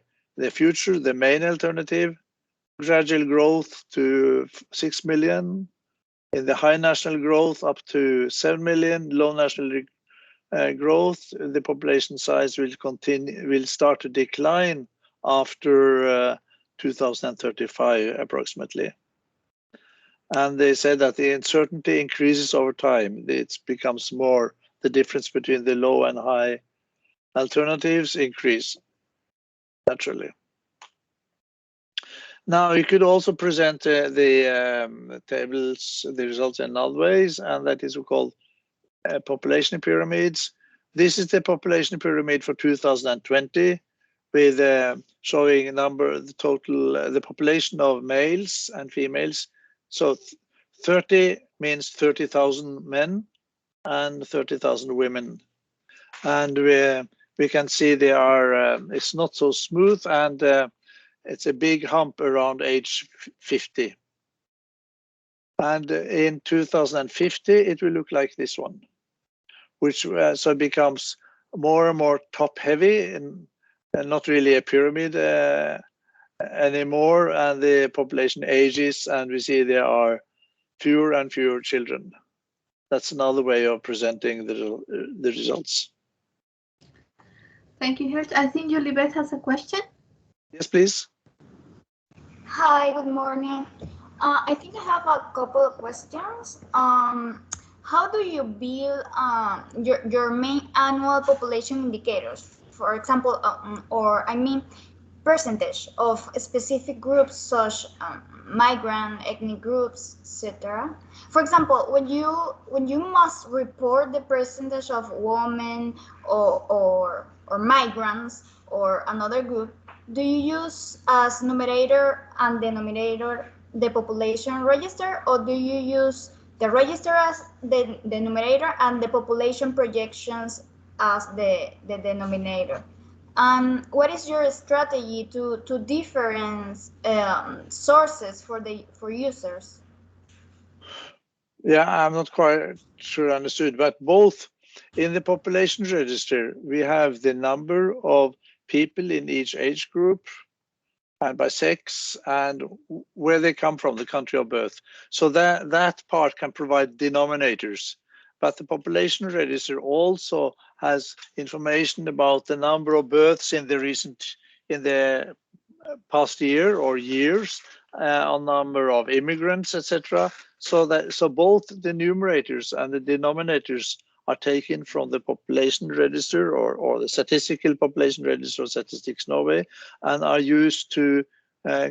future, the main alternative, gradual growth to 6 million. In the high national growth up to 7 million, low national growth, the population size will start to decline after 2035 approximately. And they said that the uncertainty increases over time. It becomes more, the difference between the low and high alternatives increase naturally. Now you could also present the tables, the results in other ways, and that is called population pyramids. This is the population pyramid for 2020, with showing the population of males and females. So 30 means 30,000 men and 30,000 women, and we can see they are. It's not so smooth, and it's a big hump around age 50. And in 2050, it will look like this one, which so it becomes more and more top heavy and not really a pyramid anymore. And the population ages, and we see there are fewer and fewer children. That's another way of presenting the results. Thank you, Gert. I think Julibet has a question. Yes, please. Hi, good morning. I think I have a couple of questions. How do you build your main annual population indicators? For example, percentage of specific groups such migrant, ethnic groups, etc. For example, when you must report the percentage of women or migrants or another group, do you use as numerator and denominator the population register, or do you use the register as the numerator and the population projections as the denominator? What is your strategy to different sources for users? Yeah, I'm not quite sure I understood, but both in the population register, we have the number of people in each age group and by sex and where they come from, the country of birth. So that part can provide denominators. But the population register also has information about the number of births in the past year or years, on number of immigrants, etc. So both the numerators and the denominators are taken from the population register or the statistical population register of Statistics Norway, and are used to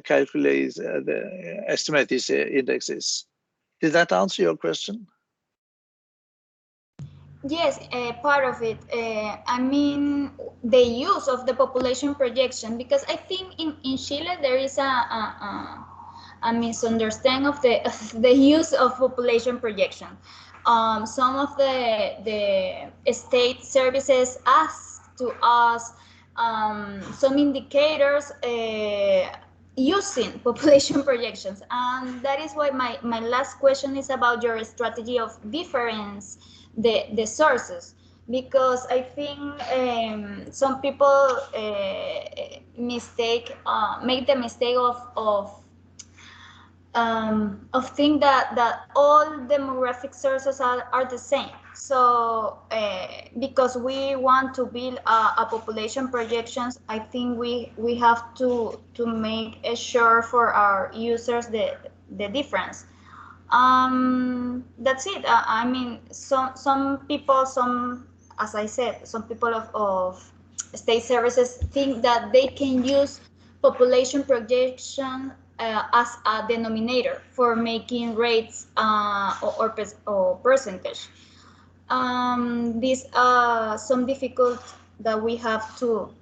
calculate estimate these indexes. Did that answer your question? Yes, part of it. I mean, the use of the population projection, because I think in Chile there is a misunderstanding of the use of population projection. Some of the state services ask to us some indicators using population projections, and that is why my last question is about your strategy of difference the sources, because I think some people make the mistake of think that all demographic sources are the same. So because we want to build a population projections, I think we have to make sure for our users the difference. That's it. I mean, some people, as I said, some people of state services think that they can use population projection as a denominator for making rates or percentage. These some difficult that we have to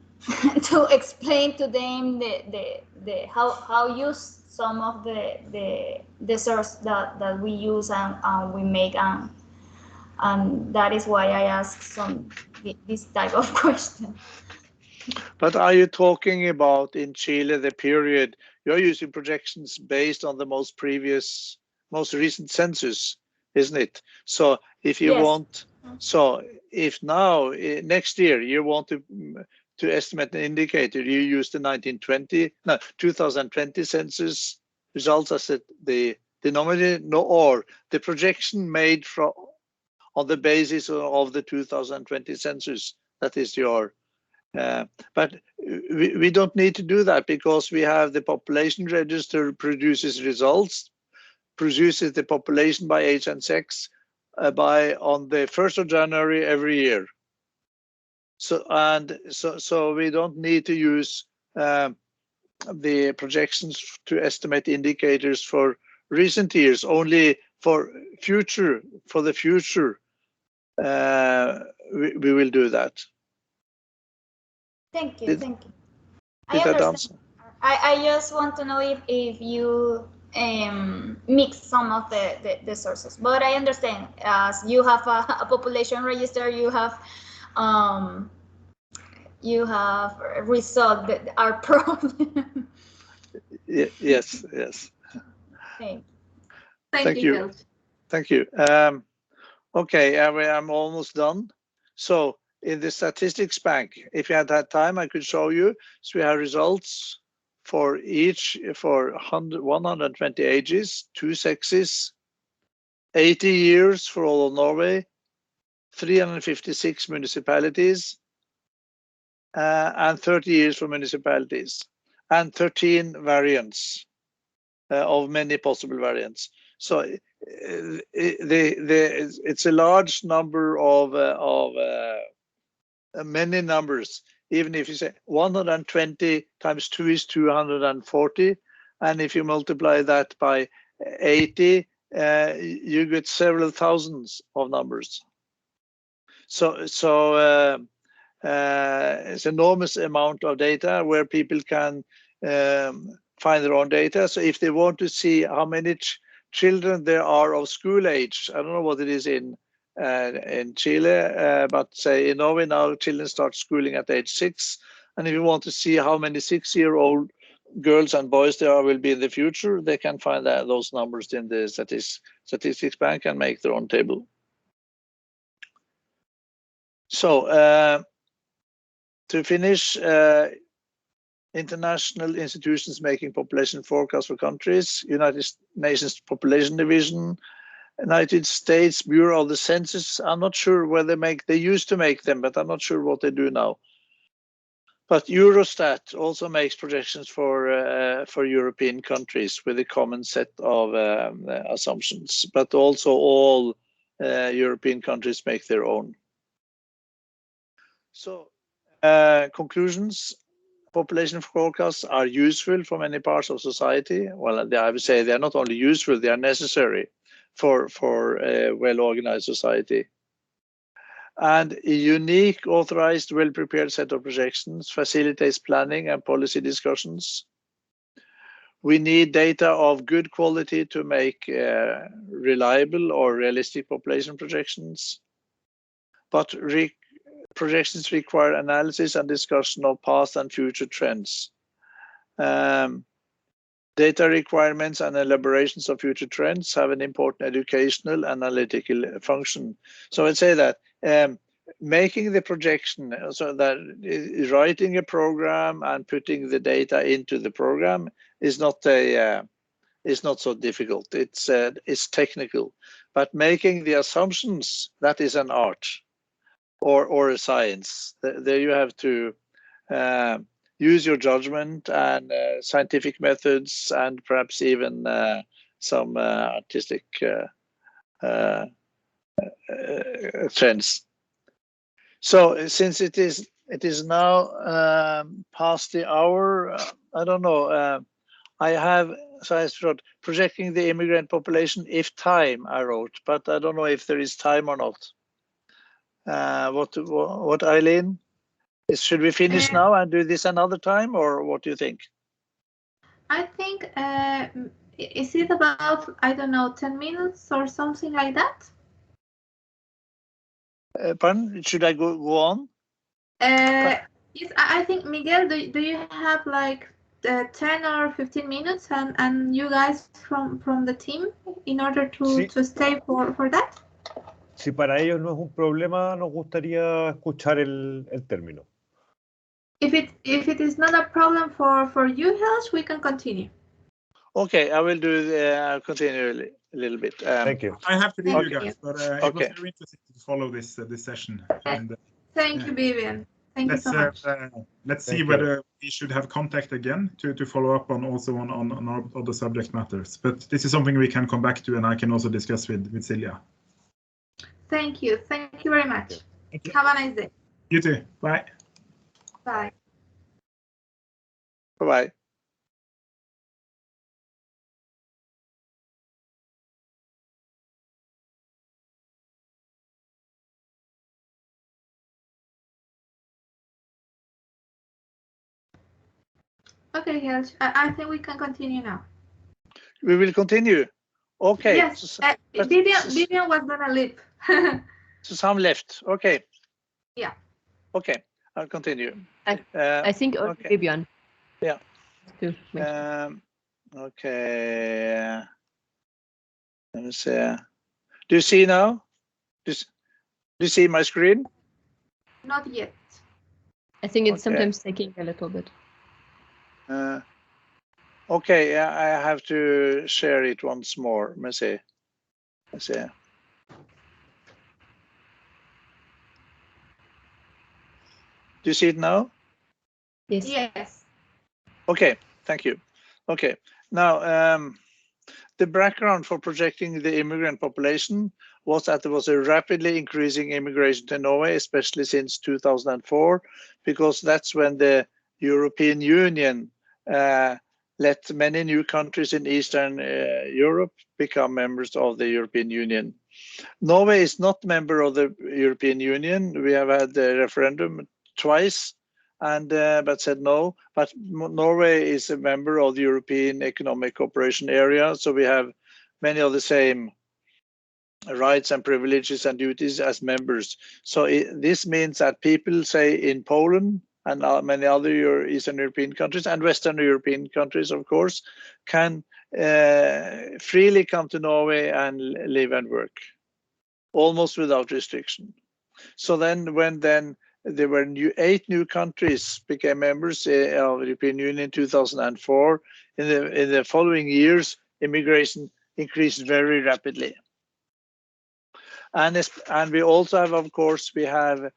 to explain to them the how use some of the source that we use and we make, and that is why I ask this type of question. But are you talking about in Chile the period you're using projections based on the most recent census, isn't it? So if you want, so if now next year you want to estimate an indicator, you use the 2020 census results as the denominator, or the projection made on the basis of the 2020 census. That is your. But we don't need to do that because we have the population register produces results, produces the population by age and sex on the 1st of January every year. So we don't need to use the projections to estimate indicators for recent years, only for the future we will do that. Thank you. Did that answer? I just want to know if you mix some of the sources, but I understand as you have a population register, you have resolved our problem. Yes. Thank you. Thank you. Okay, I'm almost done. So in the statistics bank, if you had time, I could show you. So we have results for 120 ages, 2 sexes, 80 years for all of Norway, 356 municipalities, and 30 years for municipalities, and 13 variants of many possible variants. So it's a large number of many numbers. Even if you say 120 times 2 is 240, and if you multiply that by 80, you get several thousands of numbers. So it's enormous amount of data where people can find their own data. So if they want to see how many children there are of school age, I don't know what it is in Chile, but say in Norway now children start schooling at age 6, and if you want to see how many 6-year-old girls and boys there will be in the future, they can find those numbers in the statistics bank and make their own table. So to finish, international institutions making population forecasts for countries, United Nations Population Division, United States Bureau of the Census. I'm not sure whether they used to make them, but I'm not sure what they do now. But Eurostat also makes projections for European countries with a common set of assumptions, but also all European countries make their own. So conclusions, population forecasts are useful for many parts of society. Well, I would say they are not only useful, they are necessary for a well-organized society. And a unique, authorized, well-prepared set of projections facilitates planning and policy discussions. We need data of good quality to make reliable or realistic population projections. But projections require analysis and discussion of past and future trends. Data requirements and elaborations of future trends have an important educational analytical function. So I'd say that making the projection, so that writing a program and putting the data into the program is not a is not so difficult. It's technical, but making the assumptions, that is an art or a science. There you have to use your judgment and scientific methods, and perhaps even some artistic trends. So since it is now past the hour, I don't know. I wrote projecting the immigrant population if time, I wrote, but I don't know if there is time or not. What Eileen? Should we finish now and do this another time, or what do you think? I think, is it about, I don't know, 10 minutes or something like that? Pardon? Should I go on? Yes, I think, Miguel, do you have like 10 or 15 minutes and you guys from the team in order to stay for that? Si para ellos no es un problema, nos gustaría escuchar el término. If it is not a problem for you, Helge, we can continue. Okay, I will do continue a little bit. Thank you. I have to leave you guys, but it was Okay. very interesting to follow this session. And, thank you, Vivian. Thank you so much. Let's see whether we should have contact again to follow up on also on our other subject matters. But this is something we can come back to, and I can also discuss with Silja. Thank you. Thank you very much. Have a nice day. You too. Bye. Bye. Bye-bye. Okay, Helge, I think we can continue now. We will continue. Okay. Yes, Vivian was gonna leave. So some left. Okay. Yeah. Okay, I'll continue. I think okay. Vivian. Yeah. To okay. Let me see. Do you see now? Do you see my screen? Not yet. I think it's sometimes taking a little bit. Okay, I have to share it once more. Let me see. Let's see. Do you see it now? Yes. Yes. Okay, thank you. Okay, now the background for projecting the immigrant population was that there was a rapidly increasing immigration to Norway, especially since 2004, because that's when the European Union let many new countries in Eastern Europe become members of the European Union. Norway is not a member of the European Union. We have had the referendum twice, and but said no. But Norway is a member of the European Economic Cooperation Area, so we have many of the same rights and privileges and duties as members. So this means that people, say in Poland and many other Eastern European countries and Western European countries, of course, can freely come to Norway and live and work, almost without restriction. So then when there were 8 new countries became members of the European Union in 2004, in the following years, immigration increased very rapidly. And we also have, of course, we have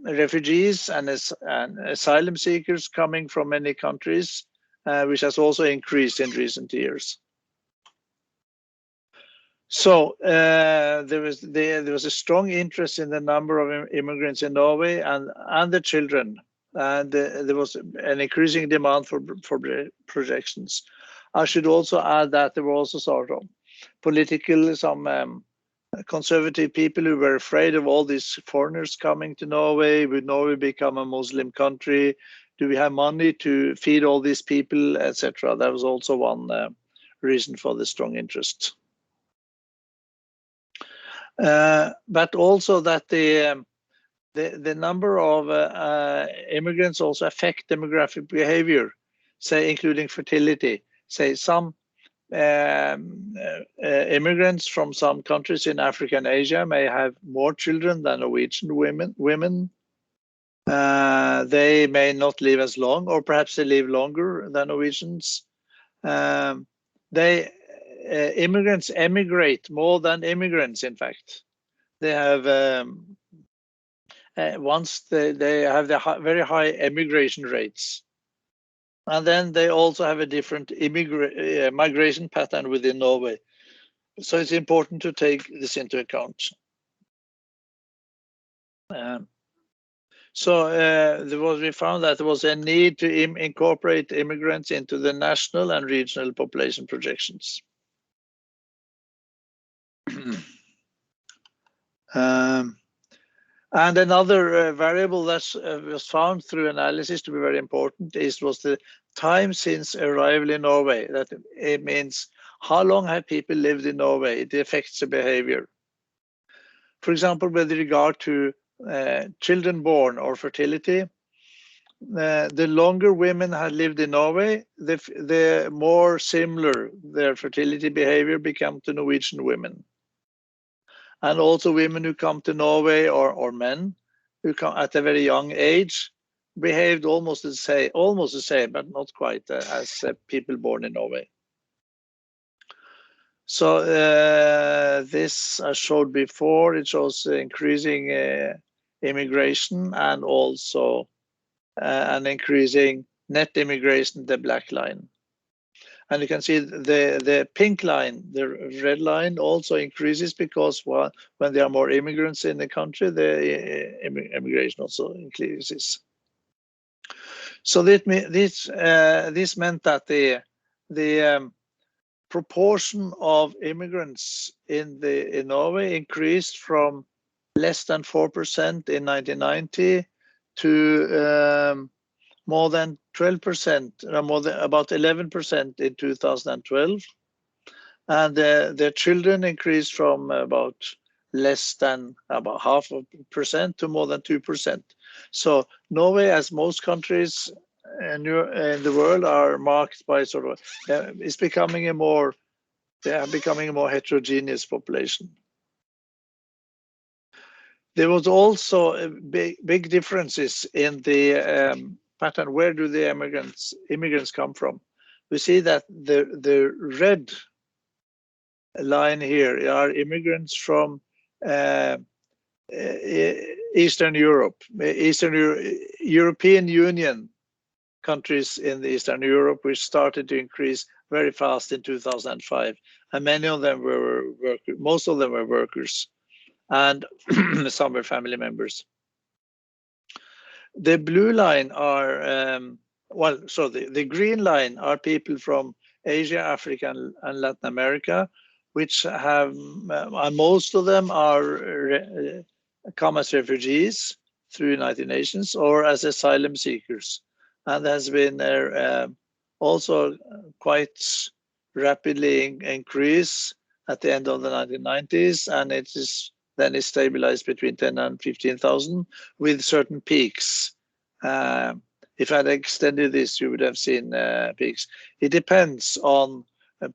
refugees and asylum seekers coming from many countries, which has also increased in recent years. So there was a strong interest in the number of immigrants in Norway and the children, and there was an increasing demand for projections. I should also add that there were also sort of some conservative people who were afraid of all these foreigners coming to Norway. Would Norway become a Muslim country? Do we have money to feed all these people, etc.? That was also one reason for the strong interest. But also that the number of immigrants also affect demographic behavior, say including fertility. Say some immigrants from some countries in Africa and Asia may have more children than Norwegian women. They may not live as long, or perhaps they live longer than Norwegians. Immigrants emigrate more than immigrants. In fact, they have once they have the very high immigration rates, and then they also have a different migration pattern within Norway. So it's important to take this into account. We found that there was a need to incorporate immigrants into the national and regional population projections. And another variable that was found through analysis to be very important was the time since arrival in Norway. That it means how long have people lived in Norway? It affects the behavior. For example, with regard to children born or fertility, the longer women had lived in Norway, the more similar their fertility behavior became to Norwegian women. And also women who come to Norway or men who come at a very young age behaved almost the same, but not quite as people born in Norway. So this I showed before. It shows increasing immigration and also an increasing net immigration, the black line. And you can see the pink line, the red line also increases because when there are more immigrants in the country, the immigration also increases. So this meant that the proportion of immigrants in Norway increased from less than 4% in 1990 to more than 12%, about 11% in 2012. And their children increased from about half of percent to more than 2%. So Norway, as most countries in the world, are marked by sort of, they are becoming a more heterogeneous population. There was also big differences in the pattern. Where do the immigrants come from? We see that the red line here are immigrants from Eastern Europe, European Union countries in the Eastern Europe, which started to increase very fast in 2005, and many of them were workers. Most of them were workers, and some were family members. The blue line are the green line are people from Asia, Africa, and Latin America, which have most of them are come as refugees through United Nations or as asylum seekers, and has been also quite rapidly increase at the end of the 1990s, and then it's stabilized between 10 and 15,000 with certain peaks. If I had extended this, you would have seen peaks. It depends on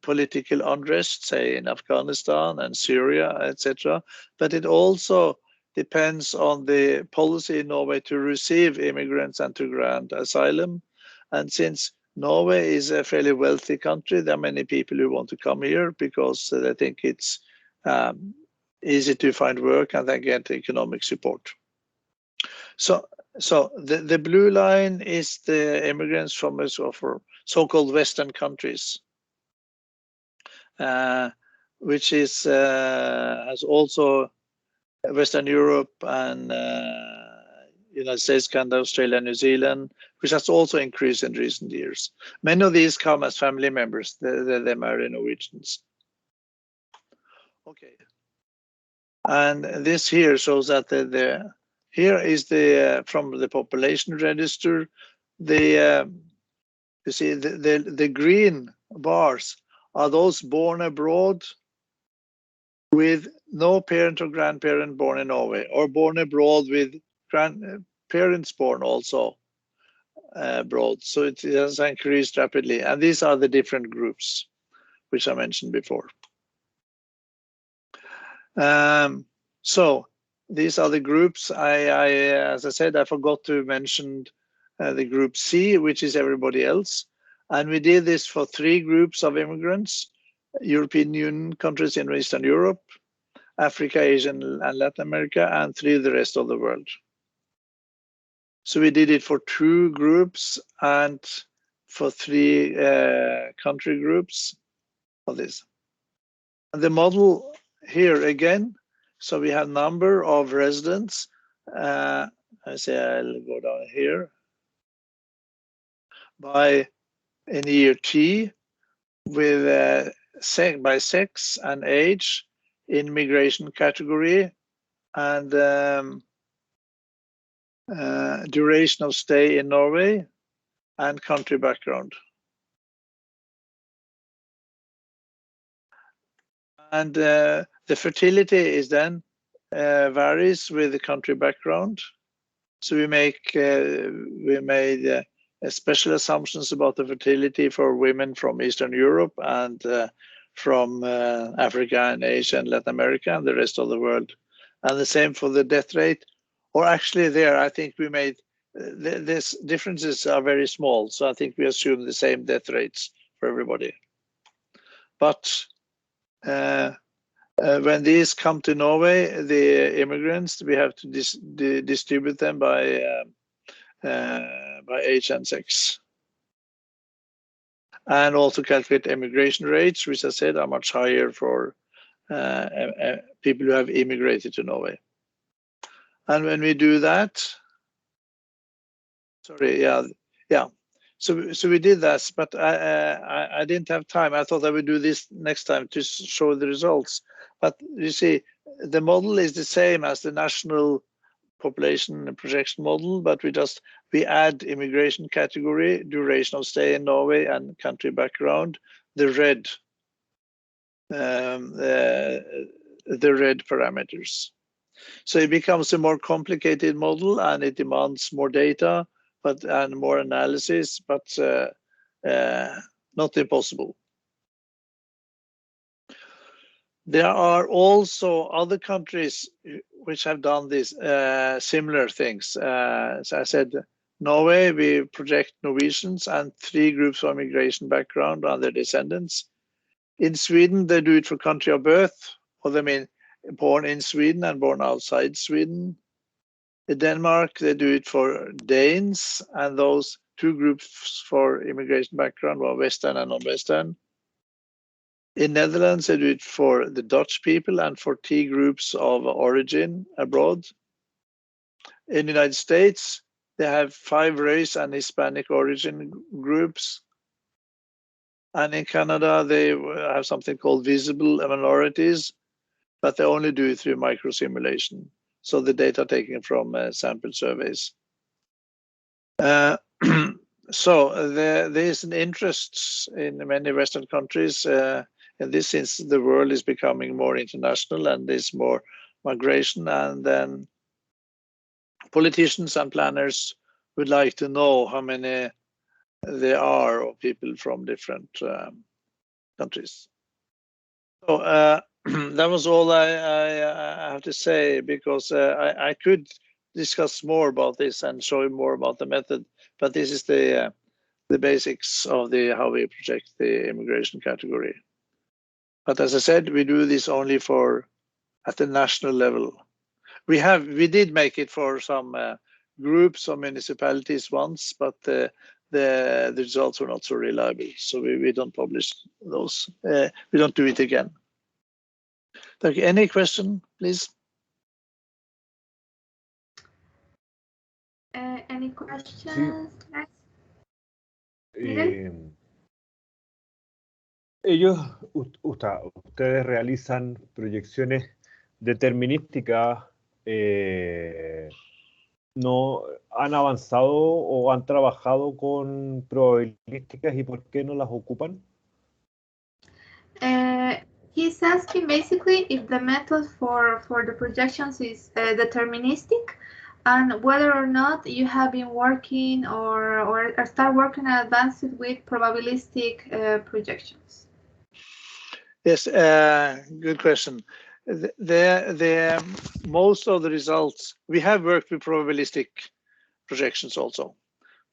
political unrest, say in Afghanistan and Syria, etc. But it also depends on the policy in Norway to receive immigrants and to grant asylum. And since Norway is a fairly wealthy country, there are many people who want to come here because they think it's easy to find work and they get economic support. So the blue line is the immigrants from so-called Western countries, which is has also Western Europe and United States, Canada, Australia, New Zealand, which has also increased in recent years. Many of these come as family members. They marry Norwegians. Okay. And this here shows that here is from the population register. You see the green bars are those born abroad with no parent or grandparent born in Norway, or born abroad with grandparents born also abroad. So it has increased rapidly, and these are the different groups which I mentioned before. So these are the groups. As I said, I forgot to mention the group C, which is everybody else. And we did this for 3 groups of immigrants: European Union countries in Eastern Europe, Africa, Asia, and Latin America, and 3 the rest of the world. So we did it for 2 groups and for 3 country groups of this. And the model here again, so we have number of residents. I say I'll go down here. By in year T, with by sex and age, in migration category, and duration of stay in Norway, and country background. And the fertility is then varies with the country background. So we made special assumptions about the fertility for women from Eastern Europe and from Africa and Asia and Latin America and the rest of the world. And the same for the death rate. Or actually there, I think we made, these differences are very small. So I think we assume the same death rates for everybody. But when these come to Norway, the immigrants, we have to distribute them by age and sex. And also calculate immigration rates, which I said are much higher for people who have immigrated to Norway. And when we do that, sorry, yeah. So we did that, but I didn't have time. I thought I would do this next time to show the results. But you see, the model is the same as the national population projection model, but we add immigration category, duration of stay in Norway, and country background, the red parameters. So it becomes a more complicated model, and it demands more data, and more analysis, but not impossible. There are also other countries which have done this similar things. As I said, Norway, we project Norwegians and 3 groups of migration background and their descendants. In Sweden, they do it for country of birth, or they mean born in Sweden and born outside Sweden. In Denmark, they do it for Danes, and those 2 groups for immigration background were Western and non-Western. In Netherlands, they do it for the Dutch people and for T groups of origin abroad. In the United States, they have 5 race and Hispanic origin groups. And in Canada, they have something called visible minorities, but they only do it through microsimulation. So the data taken from sample surveys. So there is an interest in many Western countries in this, since the world is becoming more international and there's more migration, and then politicians and planners would like to know how many there are of people from different countries. So that was all I have to say, because I could discuss more about this and show you more about the method, but this is the basics of how we project the immigration category. But as I said, we do this only at the national level. We did make it for some groups or municipalities once, but the results were not so reliable, so we don't publish those. We don't do it again. Okay, any question, please? Any questions? Ustedes realizan proyecciones determinísticas, ¿no han avanzado o han trabajado con probabilísticas, y por qué no las ocupan? He's asking basically if the method for the projections is deterministic, and whether or not you have been working or start working in advance with probabilistic projections. Yes, good question. Most of the results, we have worked with probabilistic projections also,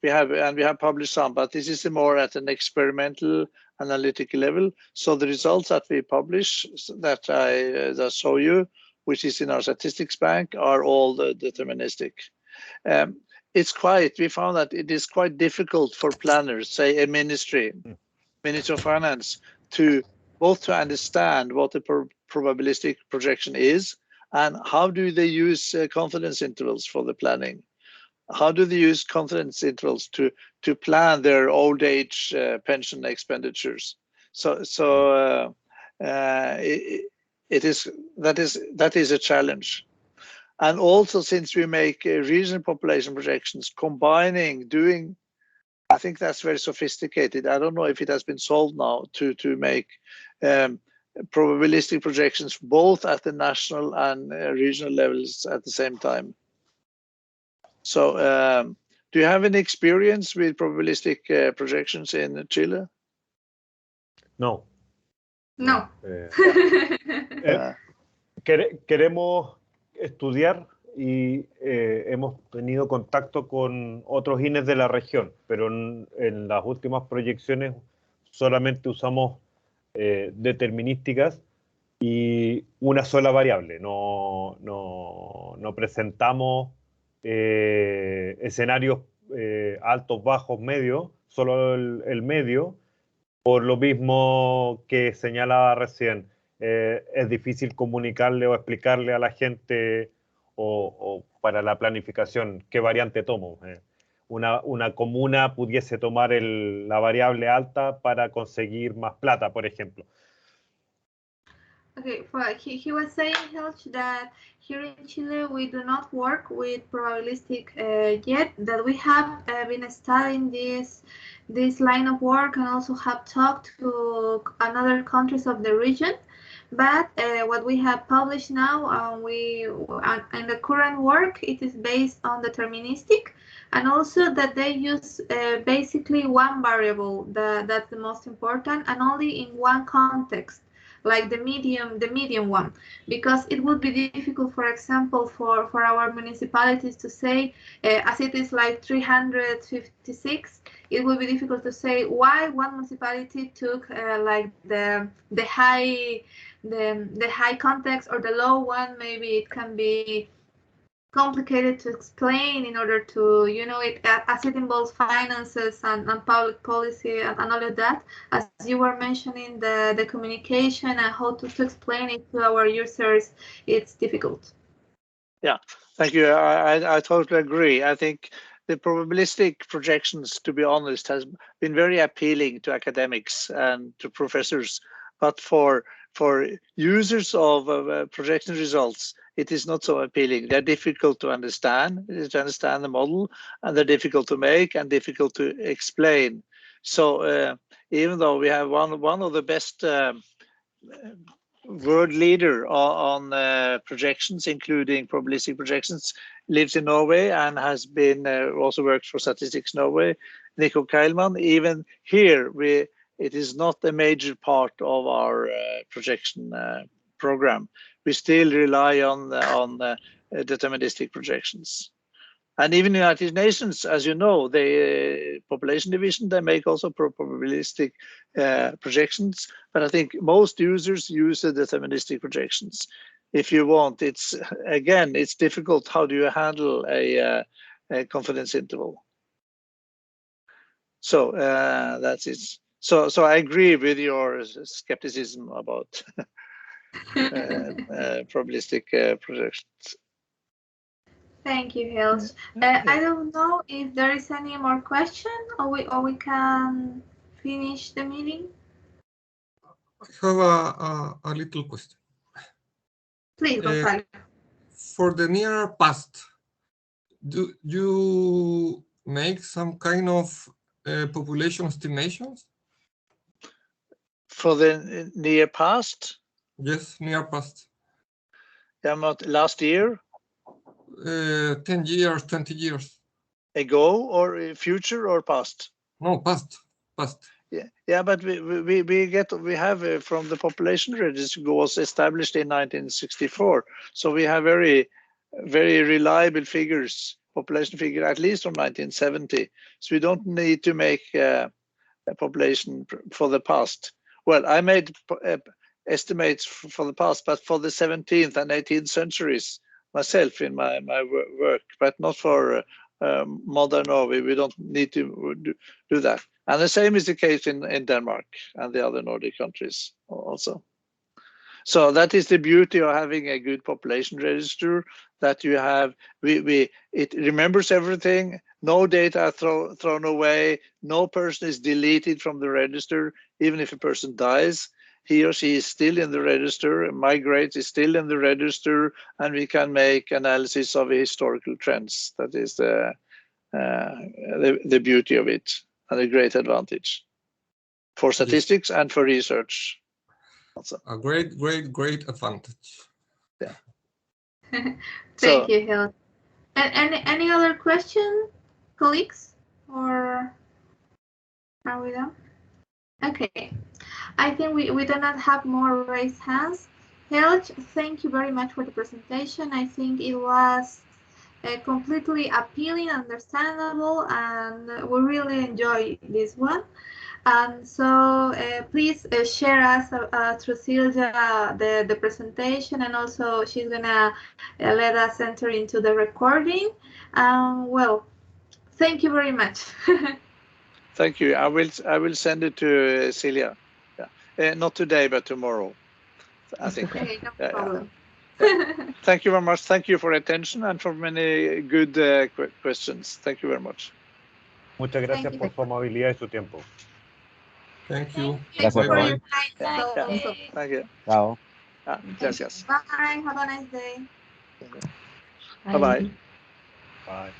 we have published some, but this is more at an experimental analytical level. So the results that we publish that I show you, which is in our statistics bank, are all deterministic. We found that it is quite difficult for planners, say a Ministry of Finance, to understand what the probabilistic projection is and how do they use confidence intervals for the planning. How do they use confidence intervals to plan their old age pension expenditures? That is a challenge. And also, since we make regional population projections, I think that's very sophisticated. I don't know if it has been solved now to make probabilistic projections both at the national and regional levels at the same time. So, do you have any experience with probabilistic projections in Chile? No. No. Queremos estudiar y hemos tenido contacto con otros INES de la región, pero en las últimas proyecciones solamente usamos determinísticas y una sola variable. No presentamos escenarios altos, bajos, medios, solo el medio, por lo mismo que señalaba recién. Es difícil comunicarle o explicarle a la gente o para la planificación qué variante tomo. Una comuna pudiese tomar la variable alta para conseguir más plata, por ejemplo. Okay, he was saying, Helge, that here in Chile we do not work with probabilistic yet, that we have been studying this line of work and also have talked to other countries of the region. But what we have published now, in the current work, it is based on deterministic, and also that they use basically one variable that's the most important, and only in one context, like the medium one, because it would be difficult, for example, for our municipalities to say, as it is like 356, it would be difficult to say why one municipality took like the high context or the low one. Maybe it can be complicated to explain in order to, as it involves finances and public policy and all of that. As you were mentioning, the communication and how to explain it to our users, it's difficult. Yeah, thank you. I totally agree. I think the probabilistic projections, to be honest, has been very appealing to academics and to professors, but for users of projection results, it is not so appealing. They're difficult to understand the model, and they're difficult to make and difficult to explain. So even though we have one of the best world leader on projections, including probabilistic projections, lives in Norway and has been also worked for Statistics Norway, Nico Keilman. Even here, it is not a major part of our projection program. We still rely on deterministic projections. And even in the United Nations, as you know, the population division, they make also probabilistic projections. But I think most users use the deterministic projections. If you want, it's difficult. How do you handle a confidence interval? So that's it. So I agree with your skepticism about probabilistic projections. Thank you, Helge. I don't know if there is any more question, or we can finish the meeting. I have a little question. Please, Gonzalo. For the near past, do you make some kind of population estimations? For the near past? Yes, near past. Yeah, not last year? 10 years, 20 years. Ago, or future, or past? No, past. Yeah, but we have from the population register was established in 1964, so we have very, very reliable figures population figure at least from 1970. So we don't need to make a population for the past. Well, I made estimates for the past, but for the 17th and 18th centuries myself in my work, but not for modern Norway. We don't need to do that. And the same is the case in Denmark and the other Nordic countries also. So that is the beauty of having a good population register, that you have, it remembers everything, no data thrown away, no person is deleted from the register. Even if a person dies, he or she is still in the register, migrates, is still in the register, and we can make analysis of historical trends. That is the beauty of it, and a great advantage for statistics and for research. Also. A great advantage. Yeah. Thank you, Hill. And any other question, colleagues, or are we done? Okay, I think we do not have more raised hands. Helge, thank you very much for the presentation. I think it was completely appealing, understandable, and we really enjoy this one. And so please share us through Silja the presentation, and also she's gonna let us enter into the recording. Well, thank you very much. Thank you. I will send it to Celia. Yeah. Not today, but tomorrow, I think. Okay, no problem. Yeah. Thank you very much. Thank you for attention and for many good questions. Thank you very much. Muchas gracias por su amabilidad y su tiempo. Thank you. Gracias for your time. Thank you. Chao. Gracias. Bye. Have a nice day. Bye-bye. Bye.